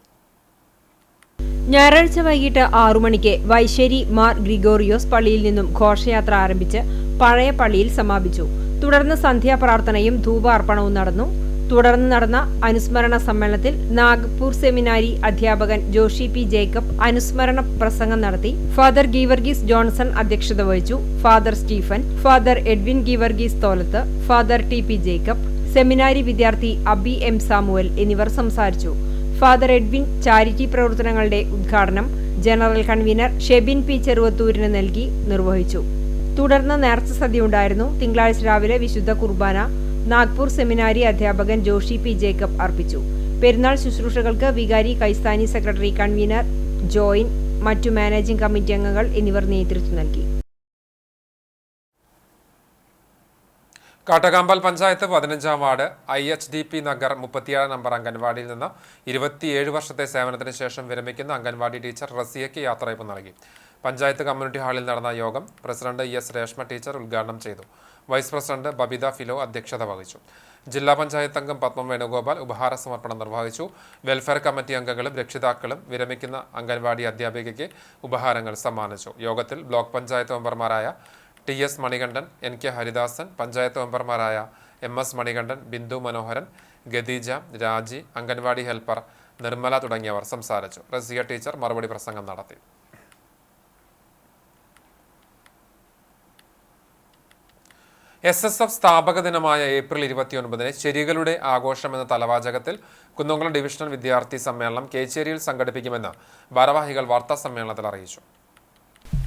ഞായറാഴ്ച വൈകിട്ട് 6 മണിക്ക് വൈശ്ശേരി മാർ ഗ്രിഗോറിയോസ് പള്ളിയിൽ നിന്നും ഘോഷയാത്ര ആരംഭിച്ച് പഴയ പള്ളിയിൽ സമാപിച്ചു. തുടർന്ന് സന്ധ്യാപ്രാർത്ഥനയും ധൂപാർപ്പണവും നടന്നു. തുടർന്ന് നടന്ന അനുസ്മരണ സമ്മേളനത്തിൽ നാഗ്പൂർ സെമിനാരി അധ്യാപകൻ ജോഷി P ജേക്കബ് അനുസ്മരണ പ്രസംഗം നടത്തി. ഫാദർ ഗീവർഗീസ് ജോൺസൺ അധ്യക്ഷത വഹിച്ചു. Father Stephen, father Edwin Geevarghese Tholath, father TP Jacob, seminary വിദ്യാർത്ഥി അബി M സാമുവൽ എന്നിവർ സംസാരിച്ചു. ഫാദർ എഡ്വിൻ ചാരിറ്റി പ്രവർത്തനങ്ങളുടെ ഉദ്ഘാടനം ജനറൽ കൺവീനർ ഷെബിൻ P ചെറുവത്തൂരിന് നൽകി നിർവഹിച്ചു. തുടർന്ന് നേർച്ച സദ്യയുണ്ടായിരുന്നു. തിങ്കളാഴ്ച രാവിലെ വിശുദ്ധ കുർബാന നാഗ്പൂർ സെമിനാരി അധ്യാപകൻ ജോഷി P ജേക്കബ് അർപ്പിച്ചു. പെരുന്നാൾ ശുശ്രൂഷകൾക്ക് വികാരി കൈസ്ഥാനി സെക്രട്ടറി കൺവീനർ ജോയിൻ, മറ്റു മാനേജിംഗ് കമ്മിറ്റി അംഗങ്ങൾ എന്നിവർ നേതൃത്വം നൽകി. കാട്ടകാമ്പാൽ പഞ്ചായത്ത് 15ാം വാർഡ് IHDP നഗർ 37 നമ്പർ അംഗൻവാടിയിൽ നിന്ന് 27 വർഷത്തെ സേവനത്തിന് ശേഷം വിരമിക്കുന്ന അംഗൻവാടി ടീച്ചർ റസിയയ്ക്ക് യാത്രയപ്പ് നൽകി. പഞ്ചായത്ത് കമ്മ്യൂണിറ്റി ഹാളിൽ നടന്ന യോഗം പ്രസിഡന്റ് ES രേഷ്മ ടീച്ചർ ഉദ്ഘാടനം ചെയ്തു. വൈസ് പ്രസിഡന്റ് ബബിത ഫിലോ അധ്യക്ഷത വഹിച്ചു. ജില്ലാ പഞ്ചായത്ത് അംഗം പത്മം വേണുഗോപാൽ ഉപഹാര സമർപ്പണം നിർവഹിച്ചു. വെൽഫെയർ കമ്മിറ്റി അംഗങ്ങളും രക്ഷിതാക്കളും വിരമിക്കുന്ന അംഗൻവാടി അധ്യാപികയ്ക്ക് ഉപഹാരങ്ങൾ സമ്മാനിച്ചു. യോഗത്തിൽ ബ്ലോക്ക് പഞ്ചായത്ത് മെമ്പർമാരായ TS മണികണ്ഠൻ, NK ഹരിദാസൻ, പഞ്ചായത്ത് മെമ്പർമാരായ MS മണികണ്ഠൻ, ബിന്ദു മനോഹരൻ, ഗദീജ, രാജി, അംഗൻവാടി ഹെൽപ്പർ നിർമ്മല തുടങ്ങിയവർ സംസാരിച്ചു. റസിയ ടീച്ചർ മറുപടി പ്രസംഗം നടത്തി. SSF സ്ഥാപക ദിനമായ ഏപ്രിൽ 29-ന് ശരികളുടെ ആഘോഷം എന്ന തലവാചകത്തിൽ കുന്നംകുളം ഡിവിഷണൽ വിദ്യാർത്ഥി സമ്മേളനം കേച്ചേരിയിൽ സംഘടിപ്പിക്കുമെന്ന് ഭാരവാഹികൾ വാർത്താ സമ്മേളനത്തിൽ അറിയിച്ചു.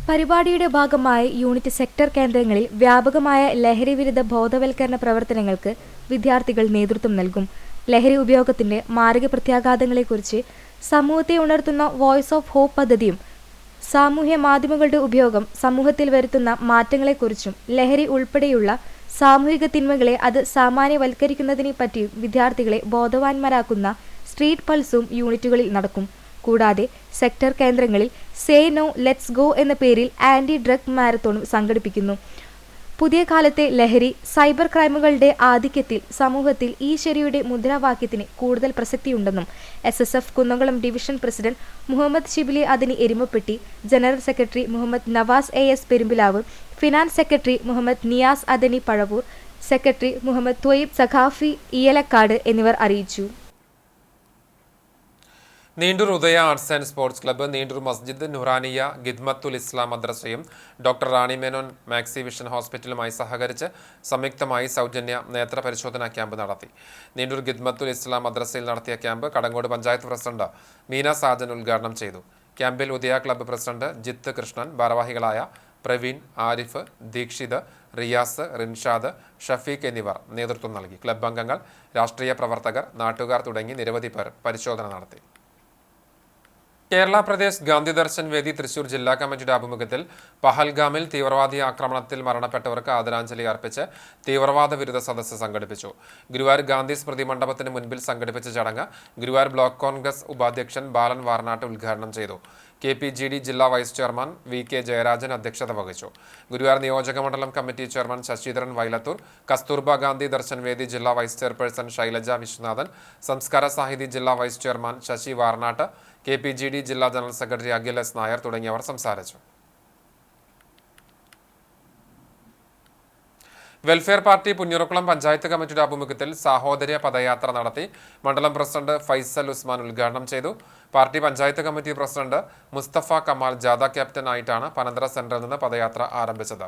പരിപാടിയുടെ ഭാഗമായി യൂണിറ്റ് സെക്ടർ കേന്ദ്രങ്ങളിൽ വ്യാപകമായ ലഹരി വിരുദ്ധ ബോധവൽക്കരണ പ്രവർത്തനങ്ങൾക്ക് വിദ്യാർത്ഥികൾ നേതൃത്വം നൽകും. ലഹരി ഉപയോഗത്തിന്റെ മാരക പ്രത്യാഘാതങ്ങളെക്കുറിച്ച് സമൂഹത്തെ ഉണർത്തുന്ന വോയിസ് ഓഫ് ഹോപ്പ് പദ്ധതിയും സാമൂഹ്യ മാധ്യമങ്ങളുടെ ഉപയോഗം സമൂഹത്തിൽ വരുത്തുന്ന മാറ്റങ്ങളെക്കുറിച്ചും ലഹരി ഉൾപ്പെടെയുള്ള സാമൂഹിക തിന്മകളെ അത് സാമാന്യവൽക്കരിക്കുന്നതിനെ പറ്റിയും വിദ്യാർത്ഥികളെ ബോധവാന്മാരാക്കുന്ന സ്ട്രീറ്റ് പൾസും യൂണിറ്റുകളിൽ നടക്കും. കൂടാതെ സെക്ടർ കേന്ദ്രങ്ങളിൽ സേ നോ ലെറ്റ്സ് ഗോ എന്ന പേരിൽ ആന്റി ഡ്രഗ് മാരത്തോണും സംഘടിപ്പിക്കുന്നു. പുതിയ കാലത്തെ ലഹരി, സൈബർ ക്രൈമുകളുടെ ആധിക്യത്തിൽ സമൂഹത്തിൽ ഈ ശരിയുടെ മുദ്രാവാക്യത്തിന് കൂടുതൽ പ്രസക്തിയുണ്ടെന്നും SSF Kunnamkulam division president Muhammad Shibili അതിനി Erumapetty, general secretary Muhammad Navas AS Perumpilavu, finance secretary Muhammad Niyas Adani Pazhavur, secretary Muhammad Thwayyib Saqafi Iyalakkad എന്നിവർ അറിയിച്ചു. Neendoor Udaya arts and sports club, Neendoor Masjid Nooraniya Khidmathul Islam മദ്രസയും doctor Rani Menon Maxi vision ഹോസ്പിറ്റലുമായി സഹകരിച്ച് സംയുക്തമായി സൗജന്യ നേത്ര പരിശോധനാ ക്യാമ്പ് നടത്തി. നീണ്ടൂർ ഖിദ്മത്തുൽ ഇസ്ലാം മദ്രസയിൽ നടത്തിയ ക്യാമ്പ് കടങ്ങോട് പഞ്ചായത്ത് പ്രസിഡന്റ് മീന സാജൻ ഉദ്ഘാടനം ചെയ്തു. ക്യാമ്പിൽ ഉദയ ക്ലബ്ബ് പ്രസിഡന്റ് ജിത്ത് കൃഷ്ണൻ, ഭാരവാഹികളായ പ്രവീൺ, ആരിഫ്, ദീക്ഷിത്, റിയാസ്, റിൻഷാദ്, ഷഫീഖ് എന്നിവർ നേതൃത്വം നൽകി. ക്ലബ്ബ് അംഗങ്ങൾ, രാഷ്ട്രീയ പ്രവർത്തകർ, നാട്ടുകാർ തുടങ്ങി നിരവധി പേർ പരിശോധന നടത്തി. കേരള പ്രദേശ് ഗാന്ധി ദർശൻ വേദി തൃശൂർ ജില്ലാ കമ്മിറ്റിയുടെ ആഭിമുഖ്യത്തിൽ പഹൽഗാമിൽ തീവ്രവാദി ആക്രമണത്തിൽ മരണപ്പെട്ടവർക്ക് ആദരാഞ്ജലി അർപ്പിച്ച് തീവ്രവാദ വിരുദ്ധ സദസ്സ് സംഘടിപ്പിച്ചു. ഗുരുവായൂർ ഗാന്ധി സ്മൃതി മണ്ഡപത്തിന് മുൻപിൽ സംഘടിപ്പിച്ച ചടങ്ങ് ഗുരുവായൂർ ബ്ലോക്ക് കോൺഗ്രസ് ഉപാധ്യക്ഷൻ ബാലൻ വാർനാട്ട് ഉദ്ഘാടനം ചെയ്തു. KPGD ജില്ലാ വൈസ് ചെയർമാൻ VK ജയരാജൻ അധ്യക്ഷത വഹിച്ചു. ഗുരുവായൂർ നിയോജക മണ്ഡലം കമ്മിറ്റി ചെയർമാൻ ശശിധരൻ വൈലത്തൂർ, കസ്തൂർബ ഗാന്ധി ദർശൻ വേദി ജില്ലാ വൈസ് ചെയർപേഴ്സൺ ശൈലജ വിശ്വനാഥൻ, സംസ്കാര സാഹിതി ജില്ലാ വൈസ് ചെയർമാൻ ശശി വാർനാട്ട്, KPGD ജില്ലാ general secretary Akhil S Nair തുടങ്ങിയവർ സംസാരിച്ചു. വെൽഫെയർ പാർട്ടി പുന്നൂർക്കുളം പഞ്ചായത്ത് കമ്മിറ്റിയുടെ ആഭിമുഖ്യത്തിൽ സാഹോദര്യ പദയാത്ര നടത്തി. മണ്ഡലം പ്രസിഡന്റ് ഫൈസൽ ഉസ്മാൻ ഉദ്ഘാടനം ചെയ്തു. Party panchayat committee president Mustafa Kamal ജാഥ ക്യാപ്റ്റൻ ആയിട്ടാണ് പനന്തറ സെന്ററിൽ നിന്ന് പദയാത്ര ആരംഭിച്ചത്.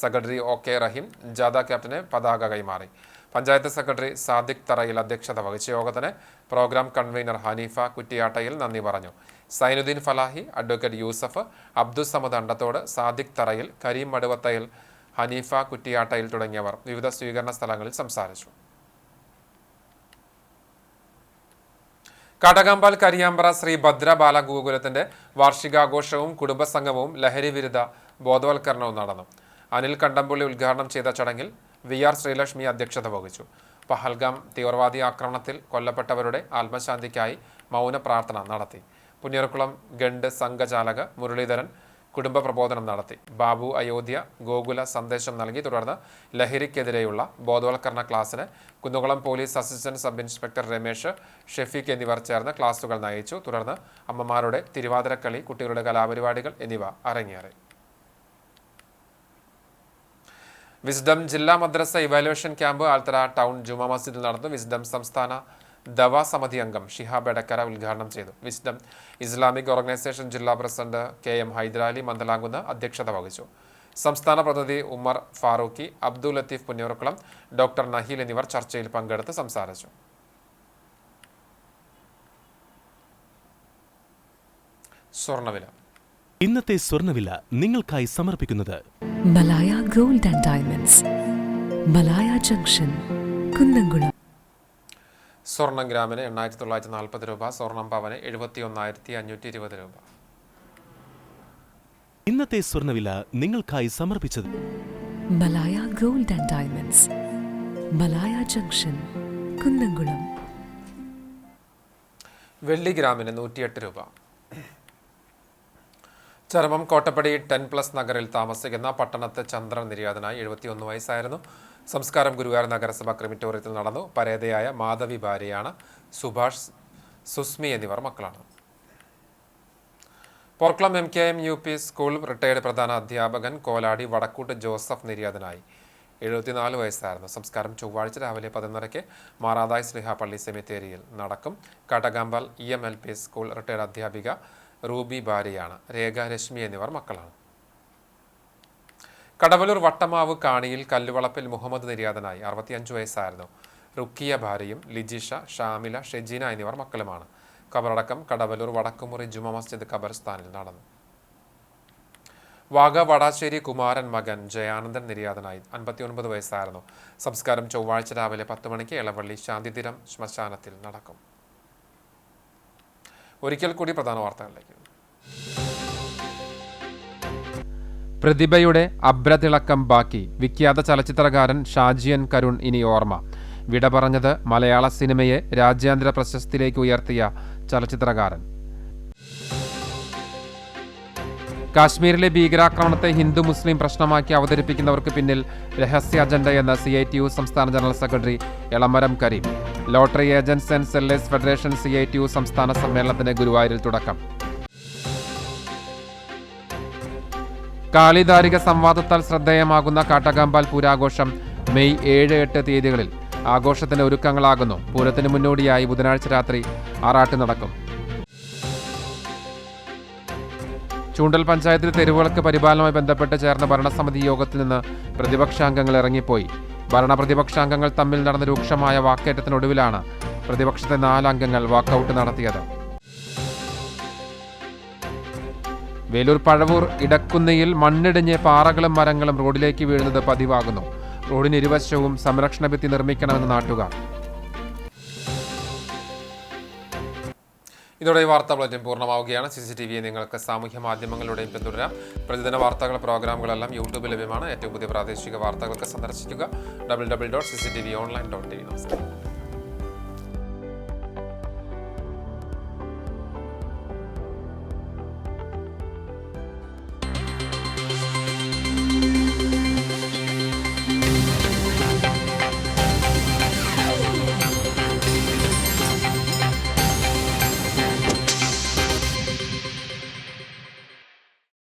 സെക്രട്ടറി OK റഹീം ജാഥ ക്യാപ്റ്റന് പതാക കൈമാറി. പഞ്ചായത്ത് സെക്രട്ടറി സാദിഖ് തറയിൽ അധ്യക്ഷത വഹിച്ച യോഗത്തിന് പ്രോഗ്രാം കൺവീനർ ഹനീഫ കുറ്റിയാട്ടയിൽ നന്ദി പറഞ്ഞു. സൈനുദ്ദീൻ ഫലാഹി, അഡ്വക്കേറ്റ് യൂസഫ്, അബ്ദുസമദ് അണ്ടത്തോട്, സാദിഖ് തറയിൽ, കരീം മടുവത്തയിൽ, ഹനീഫ കുറ്റിയാട്ടയിൽ തുടങ്ങിയവർ വിവിധ സ്വീകരണ സ്ഥലങ്ങളിൽ സംസാരിച്ചു. കാട്ടകമ്പാൽ കരിയാമ്പ്ര ശ്രീ ഭദ്ര ബാലഗോകുലത്തിന്റെ വാർഷികാഘോഷവും കുടുംബസംഗമവും ലഹരി വിരുദ്ധ ബോധവൽക്കരണവും നടന്നു. അനിൽ കണ്ടംപുള്ളി ഉദ്ഘാടനം ചെയ്ത ചടങ്ങിൽ VR ശ്രീലക്ഷ്മി അധ്യക്ഷത വഹിച്ചു. പഹൽഗാം തീവ്രവാദി ആക്രമണത്തിൽ കൊല്ലപ്പെട്ടവരുടെ ആത്മശാന്തിക്കായി മൗന പ്രാർത്ഥന നടത്തി. പുന്നൂർക്കുളം ഗണ്ട് സംഘചാലക മുരളീധരൻ കുടുംബ പ്രബോധനം നടത്തി. ബാബു അയോധ്യ ഗോകുല സന്ദേശം നൽകി. തുടർന്ന് ലഹരിക്കെതിരെയുള്ള ബോധവൽക്കരണ ക്ലാസ്സിന് Kunnamkulam police assistant sub inspector Ramesh, Shefeeq എന്നിവർ ചേർന്ന് ക്ലാസുകൾ നയിച്ചു. തുടർന്ന് അമ്മമാരുടെ തിരുവാതിരക്കളി, കുട്ടികളുടെ കലാപരിപാടികൾ എന്നിവ അരങ്ങേറി. വിസ്ഡം ജില്ലാ മദ്രസ ഇവാലുവേഷൻ ക്യാമ്പ് ആൽത്തറ ടൗൺ ജുമാ മസ്ജിദിൽ നടന്നു. വിസ്ഡം സംസ്ഥാന ദവാ സമിതി അംഗം ഷിഹാബ് എടക്കര ഉദ്ഘാടനം ചെയ്തു. വിസ്ഡം ഇസ്ലാമിക് ഓർഗനൈസേഷൻ ജില്ലാ പ്രസിഡന്റ് KM ഹൈദരാലി മന്ദലാങ്കുന്ന് അധ്യക്ഷത വഹിച്ചു. സംസ്ഥാന പ്രതിനിധി ഉമർ ഫാറൂഖി, അബ്ദുൽ ലത്തീഫ് പുന്നൂർക്കുളം, ഡോക്ടർ നഹീൽ എന്നിവർ ചർച്ചയിൽ പങ്കെടുത്ത് സംസാരിച്ചു. സ്വർണ്ണവില. ഇന്നത്തെ സ്വർണ്ണവില നിങ്ങൾക്കായി സമർപ്പിക്കുന്നത് Malaya gold and diamonds, Malaya junction, Kunnamkulam. സ്വർണം ഗ്രാമിന് 8,940 രൂപ, സ്വർണം പവന് 71,520 രൂപ. ഇന്നത്തെ സ്വർണ്ണവില നിങ്ങൾക്കായി സമർപ്പിച്ചത് Malaya gold and diamonds, Malaya junction, Kunnamkulam. വെള്ളി ഗ്രാമിന് 108 രൂപ. ചരമം കോട്ടപ്പടി 10+ നഗറിൽ താമസിക്കുന്ന പട്ടണത്ത് ചന്ദ്രൻ നിര്യാതനായി. 71 വയസ്സായിരുന്നു. സംസ്കാരം ഗുരുവായൂർ നഗരസഭ ക്രിമിറ്റോറിയത്തിൽ നടന്നു. പരേതയായ മാധവി ഭാര്യയാണ്. സുഭാഷ്, സുസ്മി എന്നിവർ മക്കളാണ്. Porkulam MKM UP school retired പ്രധാന അധ്യാപകൻ കോലാടി വടക്കൂട്ട് ജോസഫ് നിര്യാതനായി. 74 വയസ്സായിരുന്നു. സംസ്കാരം ചൊവ്വാഴ്ച രാവിലെ 11:30 മാറാതായ് സ്ലിഹ പള്ളി സെമിത്തേരിയിൽ നടക്കും. കാട്ടകമ്പാൽ EMLP സ്കൂൾ റിട്ടയർഡ് അധ്യാപിക റൂബി ഭാര്യയാണ്. രേഖ, രശ്മി എന്നിവർ മക്കളാണ്. കടവലൂർ വട്ടമാവ് കാണിയിൽ കല്ലുവളപ്പിൽ മുഹമ്മദ് നിര്യാതനായി. 65 വയസ്സായിരുന്നു. റുക്കിയ ഭാര്യയും ലിജിഷ, ഷാമില, ഷെജീന എന്നിവർ മക്കളുമാണ്. ഖബറടക്കം കടവലൂർ വടക്കുമുറി ജുമാ മസ്ജിദ് ഖബർസ്ഥാനിൽ നടന്നു. വാഗ വടാശ്ശേരി കുമാരൻ മകൻ ജയാനന്ദൻ നിര്യാതനായി. 59 വയസ്സായിരുന്നു. സംസ്കാരം ചൊവ്വാഴ്ച രാവിലെ 10 മണിക്ക് എളവള്ളി ശാന്തിതീരം ശ്മശാനത്തിൽ നടക്കും. ഒരിക്കൽ കൂടി പ്രധാന വാർത്തകളിലേക്ക്. പ്രതിഭയുടെ അഭ്രതിളക്കം ബാക്കി. വിഖ്യാത ചലച്ചിത്രകാരൻ ഷാജിയൻ കരുൺ ഇനി ഓർമ്മ. വിട പറഞ്ഞത് മലയാള സിനിമയെ രാജ്യാന്തര പ്രശസ്തിയിലേക്ക് ഉയർത്തിയ ചലച്ചിത്രകാരൻ. കാശ്മീരിലെ ഭീകരാക്രമണത്തെ ഹിന്ദു മുസ്ലിം പ്രശ്നമാക്കി അവതരിപ്പിക്കുന്നവർക്ക് പിന്നിൽ രഹസ്യ അജണ്ടയെന്ന് CITU സംസ്ഥാന general secretary Elamaram Kareem. Lottery agents and sellers federation CITU സംസ്ഥാന സമ്മേളനത്തിന് ഗുരുവായൂരിൽ തുടക്കം. കാളിദാരിക സംവാദത്താൽ ശ്രദ്ധേയമാകുന്ന കാട്ടകമ്പാൽ പൂരാഘോഷം മെയ് 7-8 തീയതികളിൽ ആഘോഷത്തിന്റെ ഒരുക്കങ്ങളാകുന്നു. പൂരത്തിന് മുന്നോടിയായി ബുധനാഴ്ച രാത്രി ആറാട്ട് നടക്കും. ചൂണ്ടൽ പഞ്ചായത്തിൽ തെരുവുവിളക്ക് പരിപാലനവുമായി ബന്ധപ്പെട്ട് ചേർന്ന ഭരണസമിതി യോഗത്തിൽ നിന്ന് പ്രതിപക്ഷാംഗങ്ങൾ ഇറങ്ങിപ്പോയി. ഭരണപ്രതിപക്ഷാംഗങ്ങൾ തമ്മിൽ നടന്ന രൂക്ഷമായ വാക്കേറ്റത്തിനൊടുവിലാണ് പ്രതിപക്ഷത്തെ 4 അംഗങ്ങൾ വാക്കൌട്ട് നടത്തിയത്. വേലൂർ പഴവൂർ ഇടക്കുന്നിയിൽ മണ്ണിടിഞ്ഞ് പാറകളും മരങ്ങളും റോഡിലേക്ക് വീഴുന്നത് പതിവാകുന്നു. റോഡിന് ഇരുവശവും സംരക്ഷണ ഭിത്തി നിർമ്മിക്കണമെന്ന് നാട്ടുകാർ. ഇതോടെ ഈ വാർത്താ ബുള്ളറ്റിൻ പൂർണ്ണമാവുകയാണ്. CCTV നിങ്ങൾക്ക് സാമൂഹ്യ മാധ്യമങ്ങളിലൂടെയും പിന്തുടരാം. പ്രതിദിന വാർത്തകൾ, പ്രോഗ്രാമുകളെല്ലാം യൂട്യൂബിൽ ലഭ്യമാണ്. ഏറ്റവും പുതിയ പ്രാദേശിക വാർത്തകൾക്ക് സന്ദർശിക്കുക www.cctvonline.tv. നമസ്കാരം.